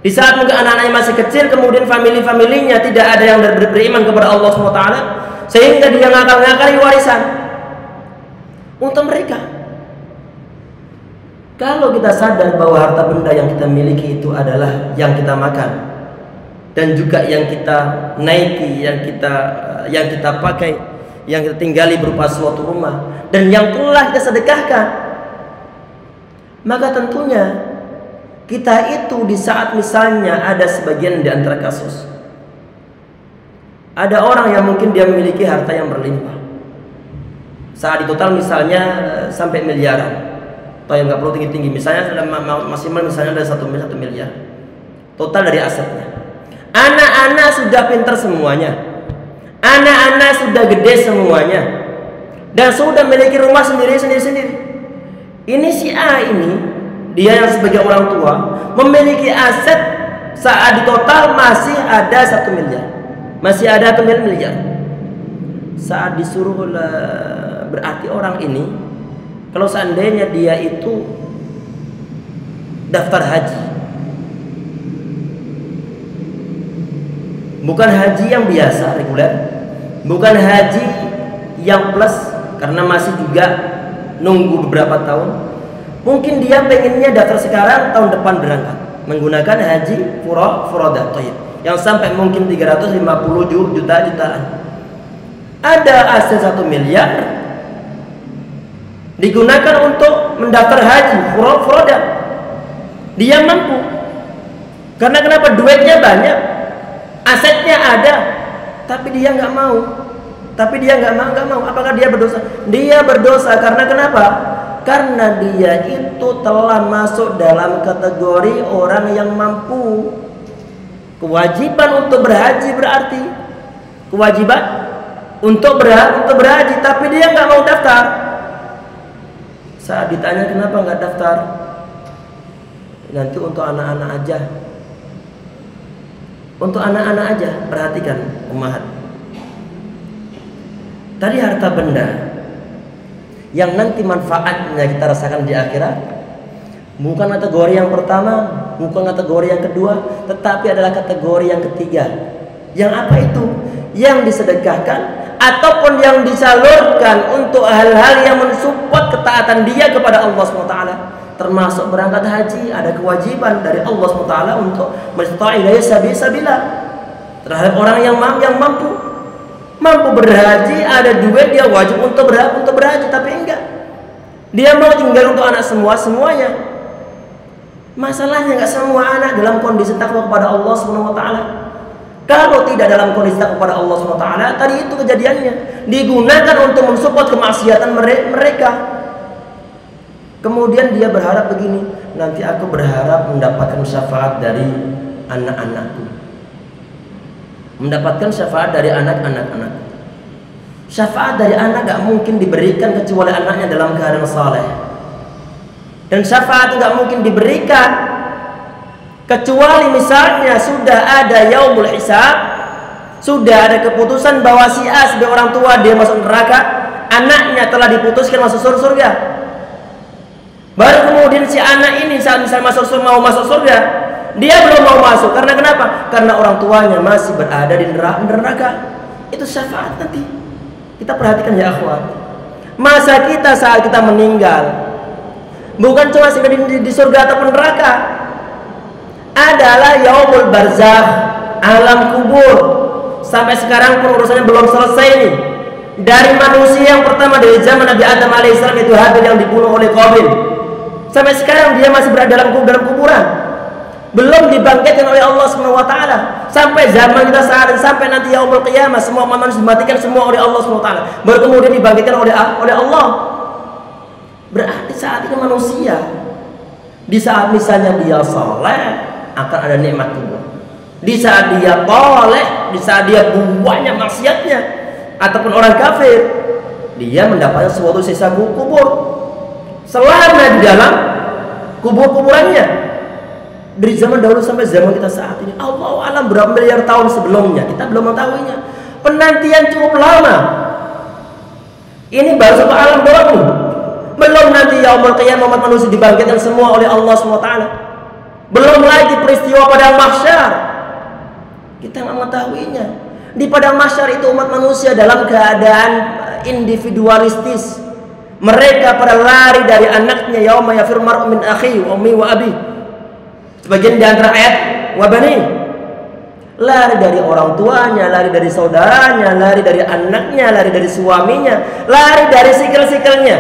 Di saat mungkin anak-anaknya masih kecil, kemudian family-nya tidak ada yang beriman kepada Allah SWT, sehingga dia ngakal-ngakali warisan untuk mereka. Kalau kita sadar bahwa harta benda yang kita miliki itu adalah yang kita makan, dan juga yang kita naiki, yang kita pakai, yang kita tinggali berupa suatu rumah, dan yang telah kita sedekahkan, maka tentunya kita itu di saat misalnya ada sebagian di antara kasus, ada orang yang mungkin dia memiliki harta yang berlimpah, saat di total misalnya sampai miliaran, atau yang nggak perlu tinggi-tinggi, misalnya maksimal misalnya ada 1 miliar total dari asetnya. Anak-anak sudah pintar semuanya, anak-anak sudah gede semuanya, dan sudah memiliki rumah sendiri. Ini si A ini, dia yang sebagai orang tua memiliki aset saat di total masih ada 1 miliar, masih ada 1 miliar. Saat disuruh berarti orang ini, kalau seandainya dia itu daftar haji, bukan haji yang biasa reguler, bukan haji yang plus karena masih juga nunggu beberapa tahun, mungkin dia pengennya daftar sekarang, tahun depan berangkat menggunakan haji furodah yang sampai mungkin 350 jutaan. ada aset 1 miliar digunakan untuk mendaftar haji furoda. Dia mampu. Karena kenapa? Duitnya banyak, asetnya ada, tapi dia nggak mau. Apakah dia berdosa? Dia berdosa karena kenapa? Karena dia itu telah masuk dalam kategori orang yang mampu. Kewajiban untuk berhaji berarti kewajiban untuk berhaji, tapi dia nggak mau daftar. Saat ditanya kenapa nggak daftar, nanti untuk anak-anak aja. Untuk anak-anak aja. Perhatikan ummahat. Tadi harta benda yang nanti manfaatnya kita rasakan di akhirat bukan kategori yang pertama, bukan kategori yang kedua, tetapi adalah kategori yang ketiga. Yang apa itu? Yang disedekahkan ataupun yang disalurkan untuk hal-hal yang mensupport ketaatan dia kepada Allah SWT. Termasuk berangkat haji, ada kewajiban dari Allah SWT untuk musta'ilai sabila terhadap orang yang mampu berhaji, ada duit, dia wajib untuk berhaji, tapi enggak. Dia mau tinggal untuk anak semuanya. Masalahnya enggak semua anak dalam kondisi takwa kepada Allah SWT. Kalau tidak dalam kondisi takwa kepada Allah SWT, tadi itu kejadiannya digunakan untuk mensupport kemaksiatan mereka. Kemudian dia berharap begini, nanti aku berharap mendapatkan syafaat dari anak-anakku, mendapatkan syafaat dari anak-anak. Syafaat dari anak gak mungkin diberikan kecuali anaknya dalam keadaan saleh. Dan syafaat gak mungkin diberikan kecuali misalnya sudah ada yaumul hisab, sudah ada keputusan bahwa si A sebagai orang tua dia masuk neraka, anaknya telah diputuskan masuk surga. Baru kemudian si anak ini saat misalnya mau masuk surga, dia belum mau masuk. Karena kenapa? Karena orang tuanya masih berada di neraka. Itu syafaat nanti. Kita perhatikan ya akhwat. Masa kita saat kita meninggal bukan cuma di surga ataupun neraka, adalah yaumul barzakh, alam kubur. Sampai sekarang pun urusannya belum selesai nih. Dari manusia yang pertama dari zaman Nabi Adam alaihissalam, itu Habil yang dibunuh oleh Qabil, sampai sekarang dia masih berada dalam kuburan, belum dibangkitkan oleh Allah SWT. Sampai zaman kita saat ini, sampai nanti yaumul qiyamah, semua manusia dimatikan semua oleh Allah SWT, baru kemudian dibangkitkan oleh Allah. Berarti saat ini manusia, di saat misalnya dia saleh, akan ada nikmat kubur. Di saat dia toleh, di saat dia banyak maksiatnya, ataupun orang kafir, dia mendapatkan suatu sisa kubur selama di dalam kubur-kuburannya. Dari zaman dahulu sampai zaman kita saat ini, Allah alam berapa miliar tahun sebelumnya, kita belum mengetahuinya. Penantian cukup lama. Ini baru satu alam doang nih. Belum nanti yaumul qiyamah umat manusia dibangkitkan semua oleh Allah SWT. Belum lagi peristiwa padang mahsyar, kita nggak mengetahuinya. Di padang mahsyar itu umat manusia dalam keadaan individualistis. Mereka pada lari dari anaknya, yauma yafirru mar'u min akhihi wa ummi wa abi. Sebagian di antara ayat wa bani, lari dari orang tuanya, lari dari saudaranya, lari dari anaknya, lari dari suaminya, lari dari sikil-sikilnya,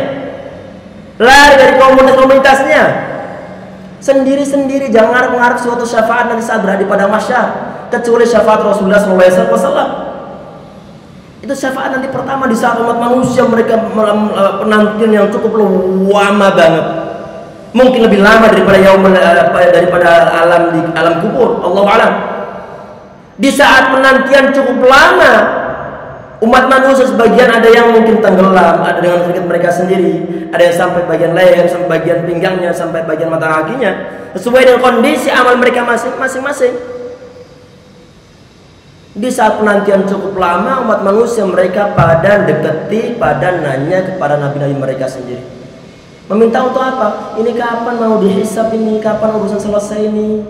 lari dari komunitas-komunitasnya. Sendiri-sendiri, jangan mengharap suatu syafaat nanti saat berada di padang mahsyar, kecuali syafaat Rasulullah SAW. Itu syafaat nanti pertama di saat umat manusia mereka penantian yang cukup lama banget, mungkin lebih lama daripada alam kubur. Allah alam. Di saat penantian cukup lama, umat manusia sebagian ada yang mungkin tenggelam, ada dengan sakit mereka sendiri, ada yang sampai bagian leher, sampai bagian pinggangnya, sampai bagian mata kakinya, sesuai dengan kondisi amal mereka masing-masing. Di saat penantian cukup lama, umat manusia mereka pada deketi, pada nanya kepada nabi-nabi mereka sendiri, meminta untuk apa? Ini kapan mau dihisab ini? Kapan urusan selesai ini?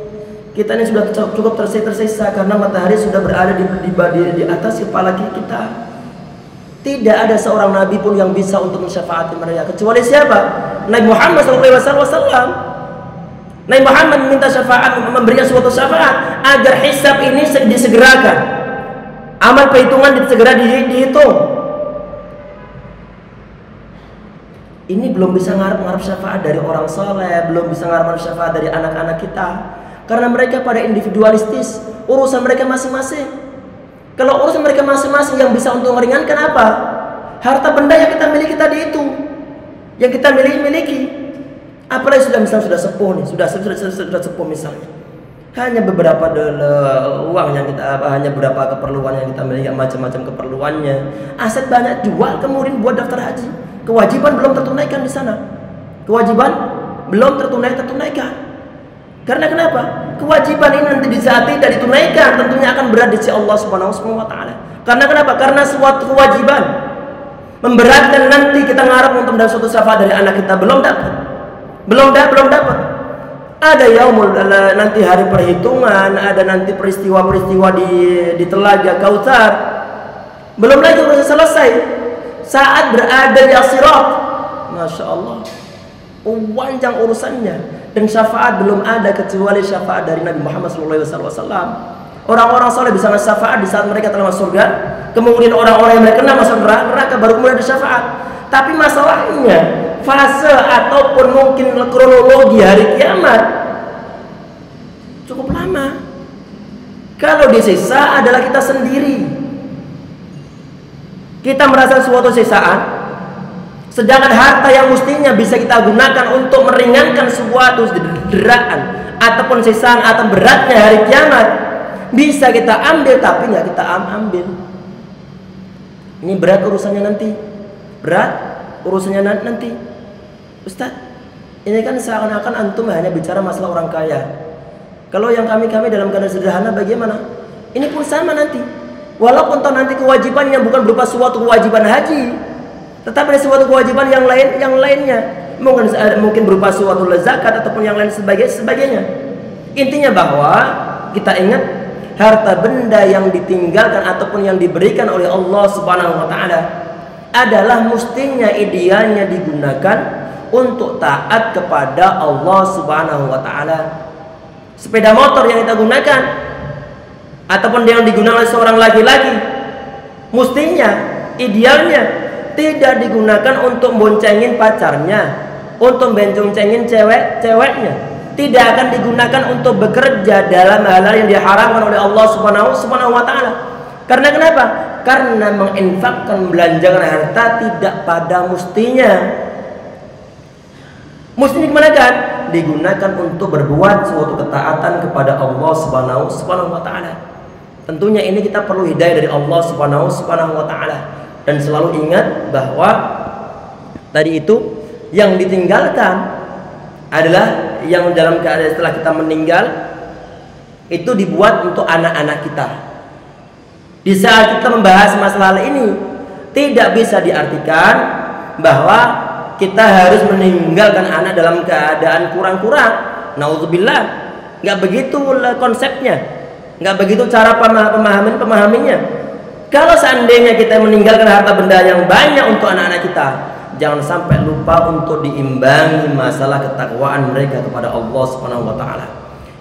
Kita ini sudah cukup tersiksa karena matahari sudah berada di atas kepala kita. Tidak ada seorang nabi pun yang bisa untuk mensyafaati mereka kecuali siapa? Nabi Muhammad SAW. Nabi Muhammad meminta syafaat, memberikan suatu syafaat agar hisab ini disegerakan, amal perhitungan segera dihitung, ini belum bisa ngarep-ngarep syafaat dari orang soleh, belum bisa ngarep syafaat dari anak-anak kita, karena mereka pada individualistis, urusan mereka masing-masing. Kalau urusan mereka masing-masing yang bisa untuk meringankan apa? Harta benda yang kita miliki tadi itu, yang kita miliki. Apalagi sudah sepuh nih, sudah sepuh misalnya. Hanya beberapa uang yang kita hanya beberapa keperluan yang kita miliki, macam-macam keperluannya. Aset banyak jual kemudian buat daftar haji. Kewajiban belum tertunaikan di sana. Kewajiban belum tertunaikan. Karena kenapa? Kewajiban ini nanti di saat tidak ditunaikan tentunya akan berat di sisi Allah Subhanahu wa taala. Karena kenapa? Karena suatu kewajiban memberatkan, nanti kita ngarep untuk mendapat suatu syafaat dari anak kita belum dapat. Belum dapat. Ada yaumul nanti hari perhitungan, ada nanti peristiwa-peristiwa di telaga Kautsar. Belum lagi urusan selesai. Saat berada di As-Sirat, Masya Allah, panjang urusannya. Dan syafaat belum ada kecuali syafaat dari Nabi Muhammad SAW. Orang-orang soleh bisa masuk syafaat di saat mereka telah masuk surga. Kemudian orang-orang yang mereka masuk neraka baru kemudian ada syafaat. Tapi masalahnya fase ataupun mungkin kronologi hari kiamat cukup lama. Kalau disiksa adalah kita sendiri. Kita merasa suatu siksaan, sedangkan harta yang mestinya bisa kita gunakan untuk meringankan suatu deraan ataupun siksaan atau beratnya hari kiamat bisa kita ambil, tapi nggak kita ambil. Ini berat urusannya nanti. Nanti Ustaz, ini kan seakan-akan antum hanya bicara masalah orang kaya. Kalau yang kami dalam keadaan sederhana bagaimana? Ini pun sama nanti. Walaupun toh nanti kewajibannya bukan berupa suatu kewajiban haji, tetapi ada suatu kewajiban yang lainnya. Mungkin berupa suatu zakat ataupun yang lain sebagainya. Intinya bahwa kita ingat harta benda yang ditinggalkan ataupun yang diberikan oleh Allah Subhanahu wa taala adalah mestinya idealnya digunakan untuk taat kepada Allah Subhanahu wa taala. Sepeda motor yang kita gunakan ataupun yang digunakan oleh seorang laki-laki mestinya idealnya tidak digunakan untuk boncengin pacarnya, untuk boncengin ceweknya. Tidak akan digunakan untuk bekerja dalam hal-hal yang diharamkan oleh Allah Subhanahu wa taala. Karena kenapa? Karena menginfakkan, belanjakan harta tidak pada mestinya. Mestinya kemana kan? Digunakan untuk berbuat suatu ketaatan kepada Allah Subhanahu wa taala. Tentunya ini kita perlu hidayah dari Allah Subhanahu wa taala. Dan selalu ingat bahwa tadi itu yang ditinggalkan adalah yang dalam keadaan setelah kita meninggal itu dibuat untuk anak-anak kita. Di saat kita membahas masalah ini, tidak bisa diartikan bahwa kita harus meninggalkan anak dalam keadaan kurang-kurang. Nauzubillah, nggak begitu konsepnya, nggak begitu cara pemahamannya. Kalau seandainya kita meninggalkan harta benda yang banyak untuk anak-anak kita, jangan sampai lupa untuk diimbangi masalah ketakwaan mereka kepada Allah Subhanahu wa taala.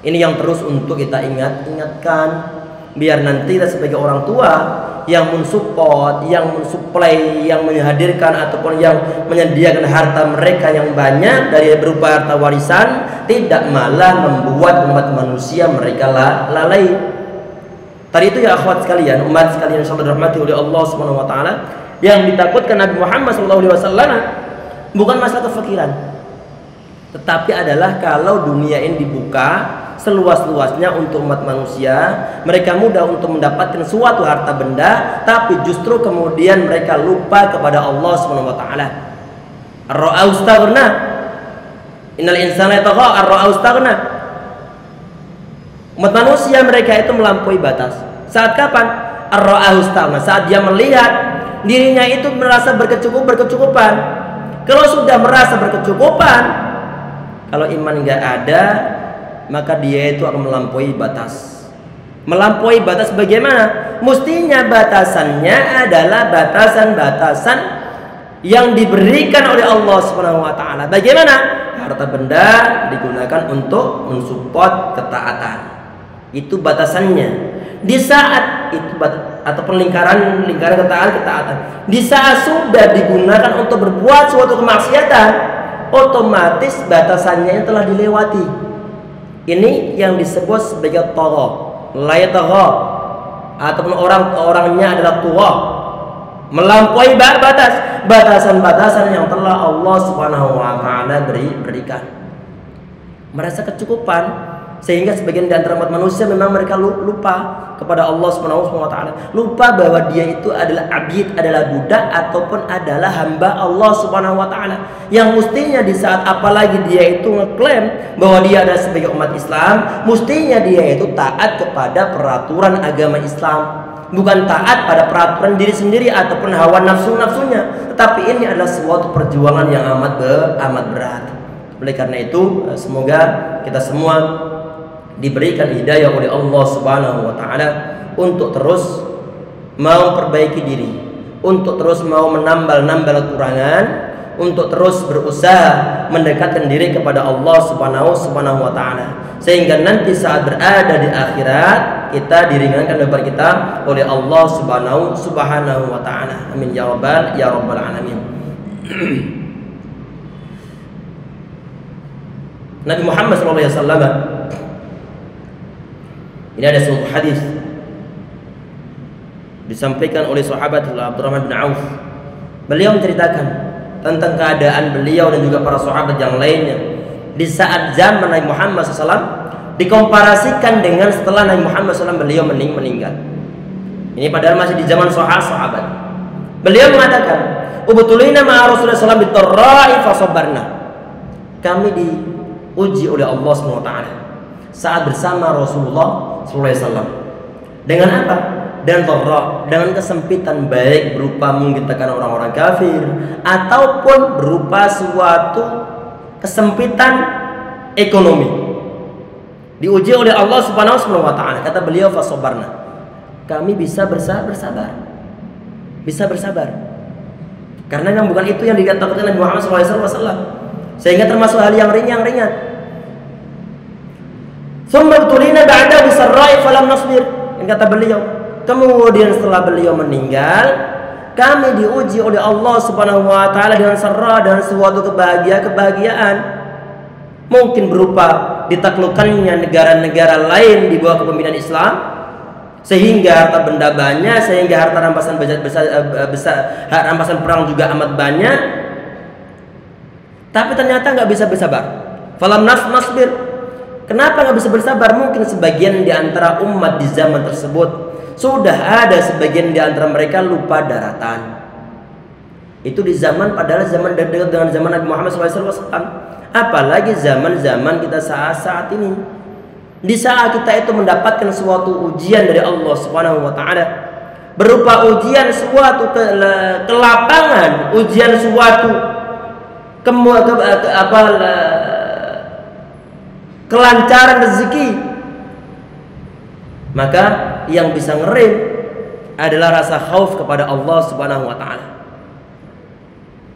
Ini yang terus untuk kita ingatkan, biar nanti kita sebagai orang tua yang mensupport, yang mensuplai, yang menghadirkan ataupun yang menyediakan harta mereka yang banyak dari berupa harta warisan, tidak malah membuat umat manusia mereka lalai. Tadi itu ya akhwat sekalian, umat sekalian yang insyaallah dirahmati oleh Allah Subhanahu wa taala, yang ditakutkan Nabi Muhammad SAW bukan masalah kefakiran, tetapi adalah kalau dunia ini dibuka seluas-luasnya untuk umat manusia, mereka mudah untuk mendapatkan suatu harta benda, tapi justru kemudian mereka lupa kepada Allah Subhanahu wa taala. Ar-ra'au staghna. Innal insana yatagha ar-ra'au staghna. Umat manusia mereka itu melampaui batas. Saat kapan? Ar-ra'au staghna. Saat dia melihat dirinya itu merasa berkecukupan. Kalau sudah merasa berkecukupan, kalau iman enggak ada, maka dia itu akan melampaui batas. Melampaui batas bagaimana? Mestinya batasannya adalah batasan-batasan yang diberikan oleh Allah Subhanahu wa taala. Bagaimana? Harta benda digunakan untuk mensupport ketaatan. Itu batasannya. Di saat itu ataupun lingkaran ketaatan. Di saat sudah digunakan untuk berbuat suatu kemaksiatan, otomatis batasannya yang telah dilewati. Ini yang disebut sebagai tagha, la yatagha, ataupun orangnya adalah tugha, melampaui batasan-batasan yang telah Allah Subhanahu wa taala berikan. Merasa kecukupan, sehingga sebagian di antara umat manusia memang mereka lupa kepada Allah Subhanahu wa taala, lupa bahwa dia itu adalah abid, adalah budak ataupun adalah hamba Allah Subhanahu wa taala, yang mestinya di saat apalagi dia itu ngeklaim bahwa dia adalah sebagai umat Islam, mestinya dia itu taat kepada peraturan agama Islam, bukan taat pada peraturan diri sendiri ataupun hawa nafsunya. Tetapi ini adalah suatu perjuangan yang amat berat. Oleh karena itu, semoga kita semua diberikan hidayah oleh Allah Subhanahu wa taala untuk terus mau perbaiki diri, untuk terus mau menambal kekurangan, untuk terus berusaha mendekatkan diri kepada Allah Subhanahu wa taala, sehingga nanti saat berada di akhirat kita diringankan beban kita oleh Allah Subhanahu wa taala. Amin ya rabbal alamin. Nabi Muhammad SAW, ini ada suatu hadis disampaikan oleh sahabat Abdurrahman bin Auf. Beliau menceritakan tentang keadaan beliau dan juga para sahabat yang lainnya di saat zaman Nabi Muhammad SAW, dikomparasikan dengan setelah Nabi Muhammad SAW beliau meninggal. Ini padahal masih di zaman sahabat. Beliau mengatakan, "Ubtulina ma'a Rasulullah SAW bitarra'i fasabarna." Kami diuji oleh Allah SWT saat bersama Rasulullah SAW. Dengan apa? Dan dharra, dengan kesempitan, baik berupa mungkin tekanan orang-orang kafir ataupun berupa suatu kesempitan ekonomi. Diuji oleh Allah Subhanahu wa taala. Kata beliau, fasabarna. Kami bisa bersabar. Bisa bersabar. Karena yang bukan itu yang dikatakan Nabi Muhammad SAW. Sehingga termasuk hal yang ringan. Tsumma tulina ba'da bisarra'i falam nasbir. Yang kata beliau, kemudian setelah beliau meninggal, kami diuji oleh Allah Subhanahu wa taala dengan sarra, dan suatu kebahagiaan. Mungkin berupa ditaklukkannya negara-negara lain di bawah kepemimpinan Islam, sehingga harta benda banyak, sehingga harta rampasan rampasan perang juga amat banyak. Tapi ternyata nggak bisa bersabar. Falam nasbir. Kenapa nggak bisa bersabar? Mungkin sebagian di antara umat di zaman tersebut sudah ada sebagian di antara mereka lupa daratan. Itu di zaman, padahal zaman dekat dengan zaman Nabi Muhammad SAW. Apalagi zaman-zaman kita saat ini. Di saat kita itu mendapatkan suatu ujian dari Allah Subhanahu wa taala, berupa ujian suatu kelapangan, ujian suatu kelancaran rezeki, maka yang bisa ngerem adalah rasa khauf kepada Allah Subhanahu wa taala.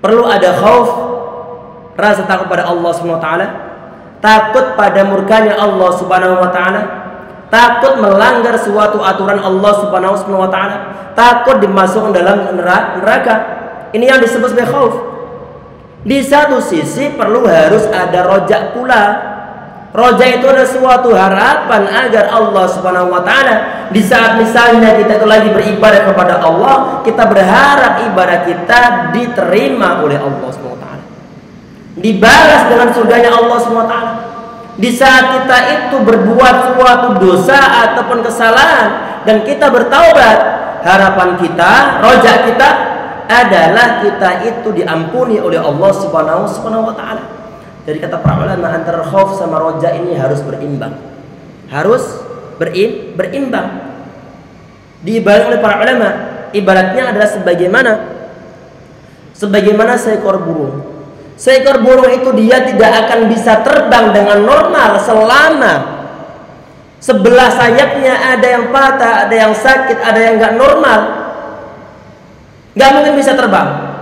Perlu ada khauf, rasa takut pada Allah Subhanahu wa taala, takut pada murkanya Allah Subhanahu wa taala, takut melanggar suatu aturan Allah Subhanahu wa taala, takut dimasukkan dalam neraka. Ini yang disebut sebagai khauf. Di satu sisi perlu harus ada rojak pula. Roja itu adalah suatu harapan agar Allah Subhanahu wa taala di saat misalnya kita itu lagi beribadah kepada Allah, kita berharap ibadah kita diterima oleh Allah Subhanahu wa taala, dibalas dengan surganya Allah Subhanahu wa taala. Di saat kita itu berbuat suatu dosa ataupun kesalahan dan kita bertaubat, harapan kita, roja kita adalah kita itu diampuni oleh Allah Subhanahu wa taala. Jadi kata para ulama, antara khauf sama roja ini harus berimbang. Harus berimbang. Diibaratkan oleh para ulama, ibaratnya adalah sebagaimana seekor burung. Seekor burung itu dia tidak akan bisa terbang dengan normal selama sebelah sayapnya ada yang patah, ada yang sakit, ada yang nggak normal. Nggak mungkin bisa terbang.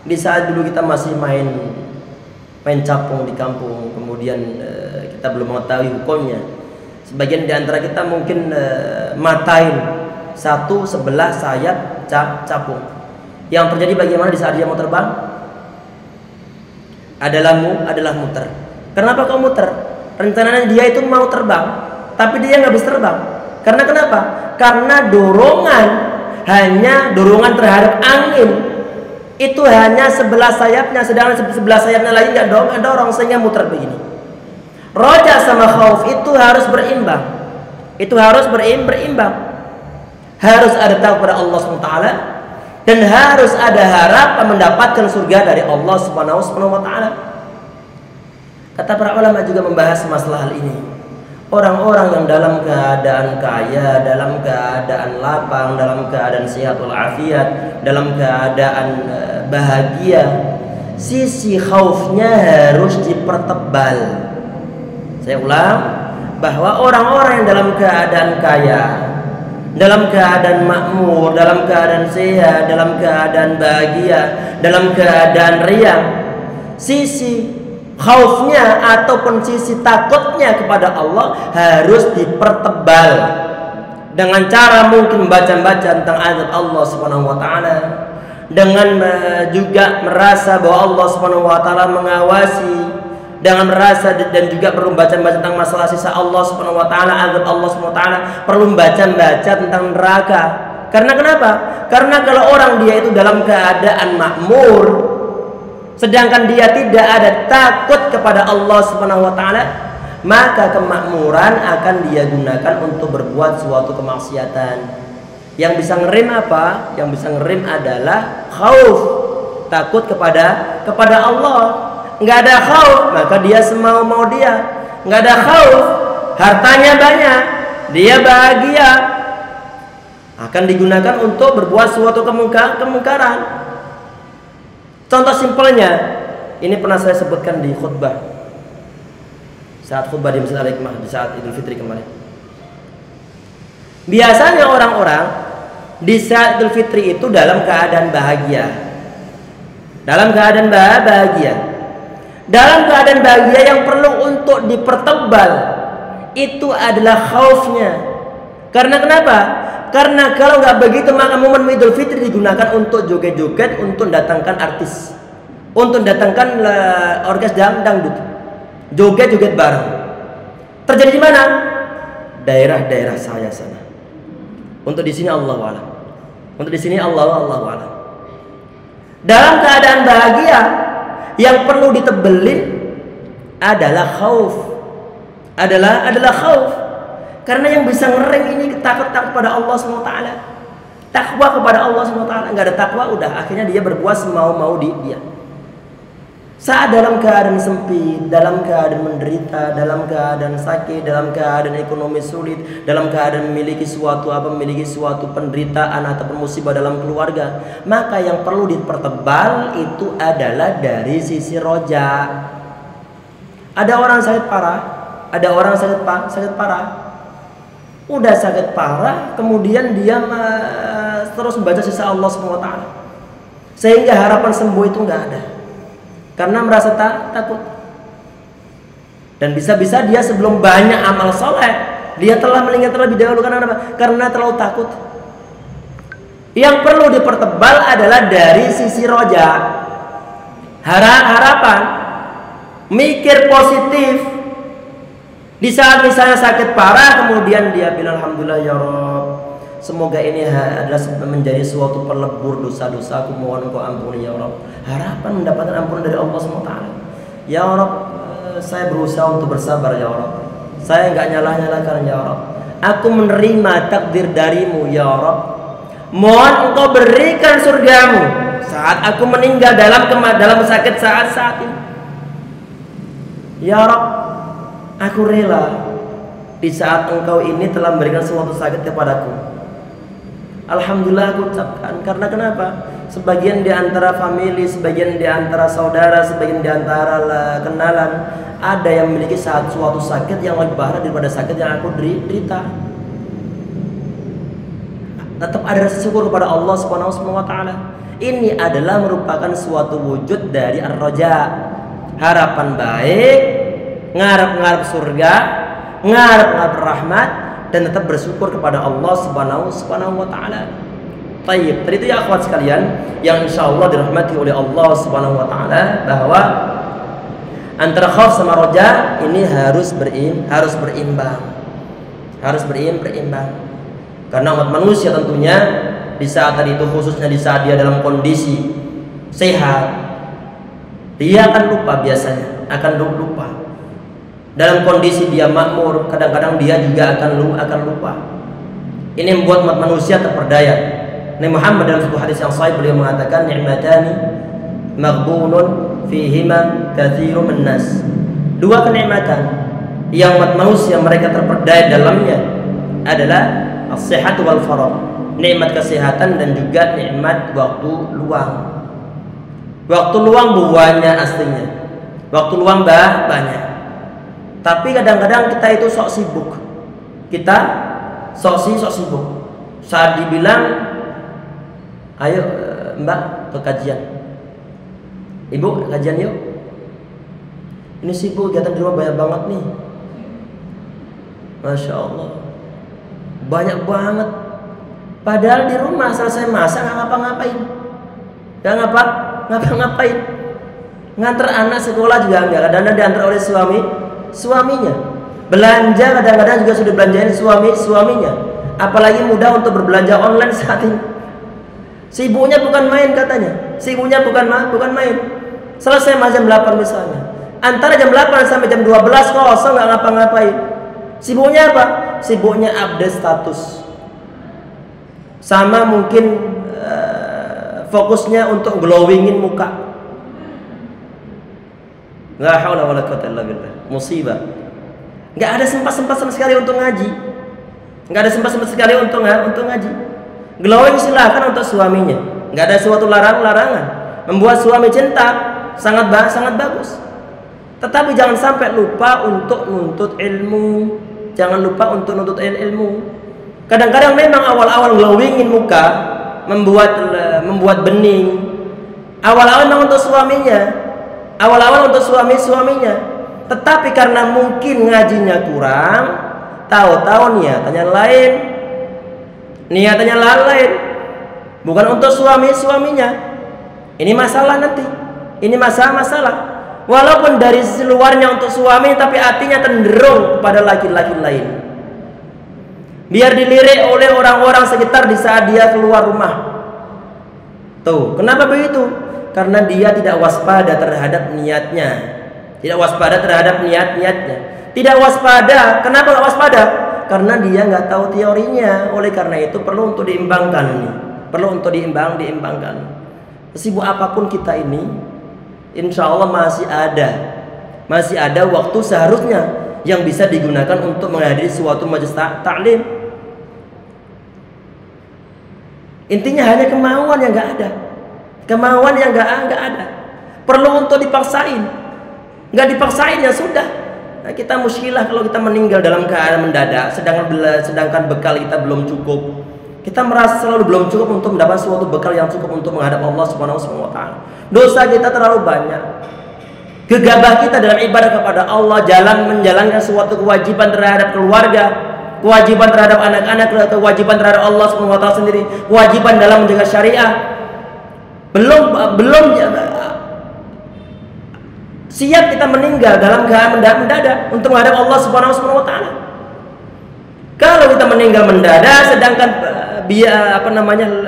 Di saat dulu kita masih main capung di kampung, kemudian kita belum mengetahui hukumnya. Sebagian di antara kita mungkin matain satu sebelah sayap capung. Yang terjadi bagaimana di saat dia mau terbang? Adalah muter. Kenapa kok muter? Rencananya dia itu mau terbang, tapi dia nggak bisa terbang. Karena kenapa? Karena dorongan terhadap angin itu hanya sebelah sayapnya, sedangkan sebelah sayapnya lagi nggak dorong, sehingga muter begini. Roja sama khauf itu harus berimbang. Harus ada takwa kepada Allah SWT, dan harus ada harapan mendapatkan surga dari Allah Subhanahu wa taala. Kata para ulama juga membahas masalah hal ini. Orang-orang yang dalam keadaan kaya, dalam keadaan lapang, dalam keadaan sehat walafiat, dalam keadaan bahagia, sisi khaufnya harus dipertebal. Saya ulang, bahwa orang-orang yang dalam keadaan kaya, dalam keadaan makmur, dalam keadaan sehat, dalam keadaan bahagia, dalam keadaan riang, sisi khaufnya ataupun sisi takutnya kepada Allah harus dipertebal dengan cara mungkin membaca tentang azab Allah Subhanahu wa taala, dengan juga merasa bahwa Allah Subhanahu wa taala mengawasi, dengan merasa dan juga perlu baca tentang masalah sisa Allah Subhanahu wa taala, azab Allah Subhanahu wa taala, perlu baca tentang neraka. Karena kenapa? Karena kalau orang dia itu dalam keadaan makmur, sedangkan dia tidak ada takut kepada Allah Subhanahu wa taala, maka kemakmuran akan dia gunakan untuk berbuat suatu kemaksiatan. Yang bisa ngerem apa? Yang bisa ngerem adalah khauf, takut kepada Allah. Enggak ada khauf, maka dia semau-mau dia. Enggak ada khauf, hartanya banyak, dia bahagia, akan digunakan untuk berbuat suatu kemungkaran. Contoh simpelnya, ini pernah saya sebutkan di khutbah saat khutbah di Masjid Al-Hikmah di saat Idul Fitri kemarin. Biasanya orang-orang di saat Idul Fitri itu dalam keadaan bahagia, dalam keadaan bahagia yang perlu untuk dipertebal itu adalah khaufnya. Karena kenapa? Karena kalau nggak begitu, maka momen Idul Fitri digunakan untuk joget-joget, untuk datangkan artis, untuk datangkan orkes dangdut, joget-joget bareng. Terjadi di mana? Daerah-daerah saya sana. Untuk di sini Allah wa'ala. Untuk di sini Allah wa'ala. Dalam keadaan bahagia, yang perlu ditebelin adalah khauf. Adalah khauf. Karena yang bisa ngerem ini takut kepada Allah SWT, takwa kepada Allah SWT. Enggak ada takwa, udah akhirnya dia berbuat semau-mau dia. Saat dalam keadaan sempit, dalam keadaan menderita, dalam keadaan sakit, dalam keadaan ekonomi sulit, dalam keadaan memiliki suatu penderitaan atau musibah dalam keluarga, maka yang perlu dipertebal itu adalah dari sisi roja. Ada orang sakit parah, ada orang sakit parah. Udah sakit parah, kemudian dia terus membaca sisa Allah SWT, sehingga harapan sembuh itu nggak ada, karena merasa takut. Dan bisa-bisa dia sebelum banyak amal soleh, dia telah meninggal terlebih dahulu. Karena terlalu takut. Yang perlu dipertebal adalah dari sisi roja, harapan, mikir positif. Di saat misalnya sakit parah, kemudian dia bilang alhamdulillah ya Rabb, semoga ini adalah menjadi suatu pelebur dosa-dosaku, mohon Engkau ampuni ya Rabb. Harapan mendapatkan ampunan dari Allah SWT. Ya Rabb, saya berusaha untuk bersabar ya Rabb, saya enggak nyalah-nyalahkan ya Rabb, aku menerima takdir darimu ya Rabb, mohon Engkau berikan surgamu saat aku meninggal dalam sakit saat ini ya Rabb. Aku rela di saat Engkau ini telah memberikan suatu sakit kepadaku. Alhamdulillah aku ucapkan. Karena kenapa? Sebagian di antara famili, sebagian di antara saudara, sebagian di antara kenalan, ada yang memiliki suatu sakit yang lebih parah daripada sakit yang aku derita. Tetap ada rasa syukur kepada Allah Subhanahu wa taala. Ini adalah merupakan suatu wujud dari ar-raja, harapan baik, ngarep surga, ngarep rahmat, dan tetap bersyukur kepada Allah Subhanahu wa taala. Tayyib. Tadi itu ya akhwat sekalian yang insyaallah dirahmati oleh Allah Subhanahu wa taala, bahwa antara khauf sama roja ini harus berimbang. Karena umat manusia tentunya di saat tadi itu, khususnya di saat dia dalam kondisi sehat, dia akan lupa, biasanya akan lupa. Dalam kondisi dia makmur, kadang-kadang dia juga akan lupa. Ini membuat umat manusia terperdaya. Nabi Muhammad dalam satu hadis yang sahih beliau mengatakan, ni'matani maghbunun fihima katsirun minnas. Dua kenikmatan yang umat manusia mereka terperdaya dalamnya adalah as-sihat wal faragh. Nikmat kesehatan dan juga nikmat waktu luang. Waktu luang buahnya aslinya. Waktu luang banyak. Tapi kadang-kadang kita itu sok sibuk. Sok sibuk. Saat dibilang, ayo mbak ke kajian, ibu kajian yuk, ini sibuk, kegiatan di rumah banyak banget nih. Masya Allah, banyak banget. Padahal di rumah selesai masak nggak ngapa-ngapain, nganter anak sekolah juga enggak, kadang-kadang diantar oleh suaminya. Belanja kadang-kadang juga sudah belanjain suaminya. Apalagi mudah untuk berbelanja online saat ini. Sibuknya bukan main katanya. Sibuknya bukan main. Selesai jam 8 misalnya. Antara jam 8 sampai jam 12 kosong nggak ngapa-ngapain. Sibuknya apa? Sibuknya update status. Sama mungkin fokusnya untuk glowingin muka. La haula wala quwwata illa billah. Musibah. Enggak ada sempat sama sekali untuk ngaji. Glowing silakan untuk suaminya. Enggak ada suatu larangan. Membuat suami cinta sangat bagus. Tetapi jangan sampai lupa untuk nuntut ilmu. Kadang-kadang memang awal-awal glowingin muka, membuat bening. Awal-awal memang untuk suaminya. Tetapi karena mungkin ngajinya kurang, tahu-tahu niatannya lain. Bukan untuk suaminya. Ini masalah nanti. Ini masalah. Walaupun dari luarnya untuk suami, tapi hatinya cenderung kepada laki-laki lain. Biar dilirik oleh orang-orang sekitar di saat dia keluar rumah. Tuh, kenapa begitu? Karena dia tidak waspada terhadap niatnya. Tidak waspada. Kenapa nggak waspada? Karena dia nggak tahu teorinya. Oleh karena itu perlu untuk diimbangkan. Sibuk apapun kita ini, insya Allah masih ada waktu seharusnya yang bisa digunakan untuk menghadiri suatu majelis taklim. Intinya hanya kemauan yang nggak ada. Perlu untuk dipaksain. Nggak dipaksain ya sudah. Nah, kita muskilah kalau kita meninggal dalam keadaan mendadak, sedangkan bekal kita belum cukup. Kita merasa selalu belum cukup untuk mendapat suatu bekal yang cukup untuk menghadap Allah Subhanahu wa taala. Dosa kita terlalu banyak. Gegabah kita dalam ibadah kepada Allah, menjalankan suatu kewajiban terhadap keluarga, kewajiban terhadap anak-anak, kewajiban terhadap Allah Subhanahu wa taala sendiri, kewajiban dalam menjaga syariah. Belum siap kita meninggal dalam keadaan mendadak untuk menghadap Allah Subhanahu wa taala. Kalau kita meninggal mendadak sedangkan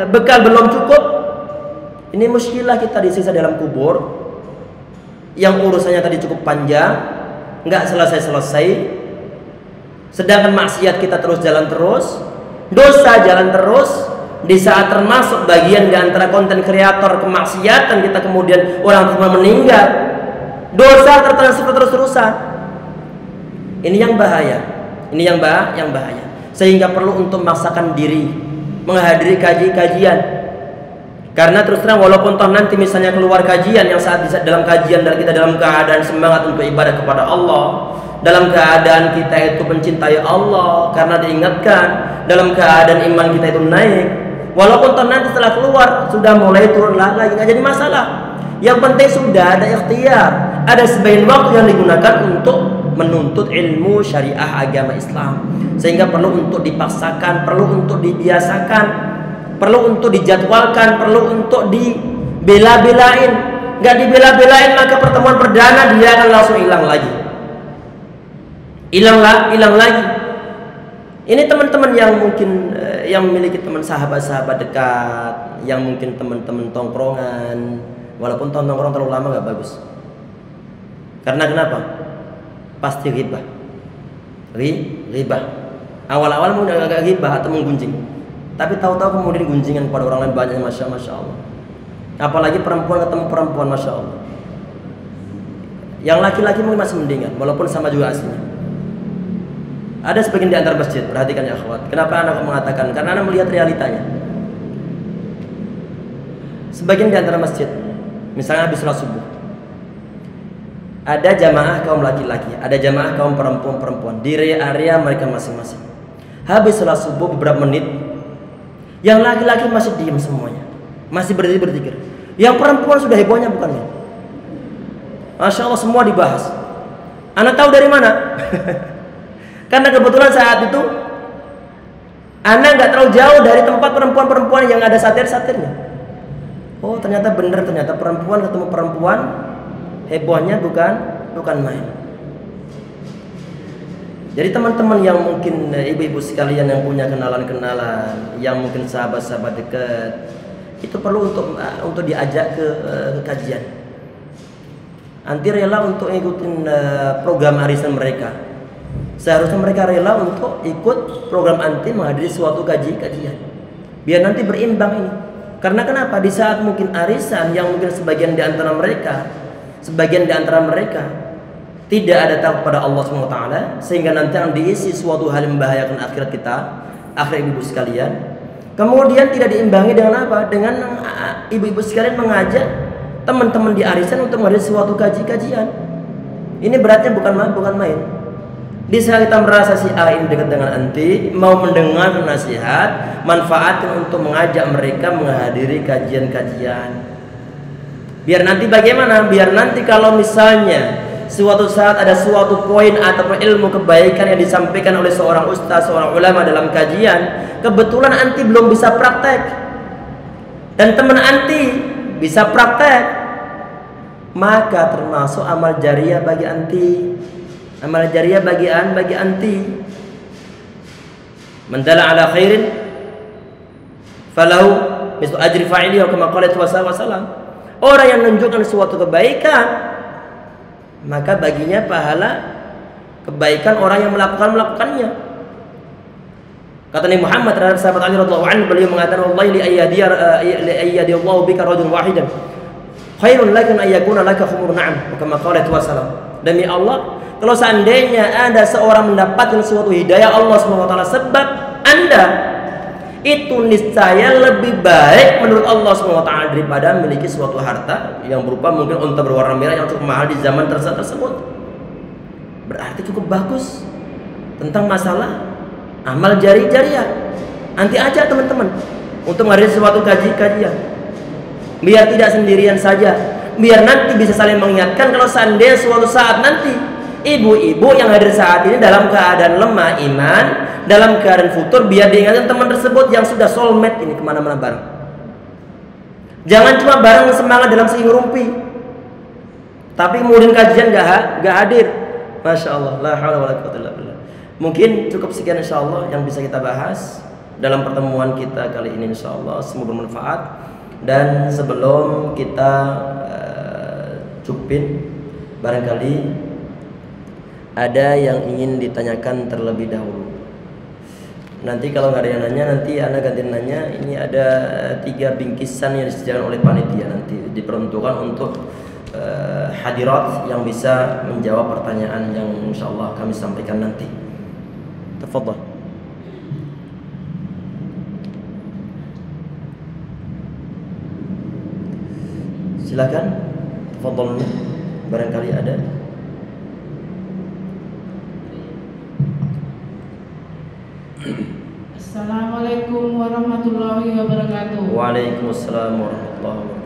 bekal belum cukup, ini muskilah kita disisa dalam kubur yang urusannya tadi cukup panjang, nggak selesai. Sedangkan maksiat kita jalan terus, dosa jalan terus. Di saat termasuk bagian di antara konten kreator kemaksiatan kita, kemudian orang tua meninggal, dosa terus-terusan. Ini yang bahaya. Sehingga perlu untuk memaksakan diri menghadiri kajian. Karena terus terang, walaupun toh nanti misalnya keluar kajian yang saat dalam kajian dan kita dalam keadaan semangat untuk ibadah kepada Allah, dalam keadaan kita itu mencintai Allah karena diingatkan, dalam keadaan iman kita itu naik, walaupun toh nanti setelah keluar sudah mulai turun lagi, nggak jadi masalah. Yang penting sudah ada ikhtiar, ada sebagian waktu yang digunakan untuk menuntut ilmu syariah agama Islam, sehingga perlu untuk dipaksakan, perlu untuk dibiasakan, perlu untuk dijadwalkan, perlu untuk dibela-belain. Nggak dibela-belain maka pertemuan perdana dia akan langsung hilang lagi, hilang lagi. Ini teman-teman yang mungkin yang memiliki teman sahabat-sahabat dekat, yang mungkin teman-teman tongkrongan, walaupun tongkrong terlalu lama nggak bagus. Karena kenapa? Pasti ghibah. Ghibah. Awal-awal mungkin agak ghibah atau menggunjing, tapi tahu-tahu kemudian gunjingan kepada orang lain banyak, masya Allah. Apalagi perempuan ketemu perempuan, masya Allah. Yang laki-laki mungkin masih mendingan, walaupun sama juga aslinya. Ada sebagian di antara masjid, perhatikan ya akhwat. Kenapa anak mengatakan? Karena anak melihat realitanya. Sebagian di antara masjid, misalnya habis sholat subuh, ada jamaah kaum laki-laki, ada jamaah kaum perempuan di area mereka masing-masing. Habis sholat subuh beberapa menit, yang laki-laki masih diam semuanya, masih berdiri berzikir. Yang perempuan sudah hebohnya bukan main. Masya Allah, semua dibahas. Anak tahu dari mana? Karena kebetulan saat itu anak nggak terlalu jauh dari tempat perempuan-perempuan yang ada satir-satirnya. Oh ternyata benar, ternyata perempuan ketemu perempuan, hebohnya bukan main. Jadi teman-teman yang mungkin ibu-ibu sekalian yang punya kenalan-kenalan, yang mungkin sahabat-sahabat dekat, itu perlu untuk diajak ke kajian. Anti rela untuk ikutin program arisan mereka. Seharusnya mereka rela untuk ikut program anti menghadiri suatu kajian, biar nanti berimbang ini. Karena kenapa? Di saat mungkin arisan yang mungkin sebagian di antara mereka tidak ada takut pada Allah SWT, sehingga nanti akan diisi suatu hal yang membahayakan akhirat kita, akhirat ibu sekalian. Kemudian tidak diimbangi dengan apa? Dengan ibu-ibu sekalian mengajak teman-teman di arisan untuk menghadiri suatu kajian. Ini beratnya bukan main. Di saat kita merasa si A ini dekat dengan anti, mau mendengar nasihat, manfaatkan untuk mengajak mereka menghadiri kajian-kajian. Biar nanti bagaimana? Biar nanti kalau misalnya suatu saat ada suatu poin atau ilmu kebaikan yang disampaikan oleh seorang ustaz, seorang ulama dalam kajian, kebetulan anti belum bisa praktek dan teman anti bisa praktek, maka termasuk amal jariah bagi anti. Amal jariah bagi anti. Man dalla ala khairin falahu mislu ajri fa'ilihi kama qala wasallam. Orang yang menunjukkan suatu kebaikan, maka baginya pahala kebaikan orang yang melakukannya. Kata Nabi Muhammad terhadap sahabat Ali radhiyallahu anhu, beliau mengatakan, "Wallahi li ayyadi Allahu bika rajulan wahidan khairun laka an yakuna laka khumur na'am." Kama qala wasallam. Demi Allah, kalau seandainya ada seorang mendapatkan suatu hidayah Allah SWT sebab Anda, itu niscaya lebih baik menurut Allah SWT daripada memiliki suatu harta yang berupa mungkin unta berwarna merah yang cukup mahal di zaman tersebut. Berarti cukup bagus tentang masalah amal jariah. Nanti aja teman-teman untuk menghadiri suatu kajian, biar tidak sendirian saja, biar nanti bisa saling mengingatkan. Kalau seandainya suatu saat nanti ibu-ibu yang hadir saat ini dalam keadaan lemah iman, dalam keadaan futur, biar diingatkan teman tersebut yang sudah soulmate ini kemana-mana bareng. Jangan cuma bareng semangat dalam seingurumpi, tapi kemudian kajian gak hadir. Masya Allah, la haula wala quwwata illa billah. Mungkin cukup sekian insya Allah yang bisa kita bahas dalam pertemuan kita kali ini, insya Allah semoga bermanfaat. Dan sebelum kita cupin, barangkali ada yang ingin ditanyakan terlebih dahulu. Nanti kalau nggak ada yang nanya, nanti Anda ganti nanya. Ini ada 3 bingkisan yang disediakan oleh panitia, nanti diperuntukkan untuk hadirat yang bisa menjawab pertanyaan yang insya Allah kami sampaikan nanti. Tafadhal. Silakan, tafadhal, barangkali ada. Assalamualaikum warahmatullahi wabarakatuh. Waalaikumsalam warahmatullahi wabarakatuh.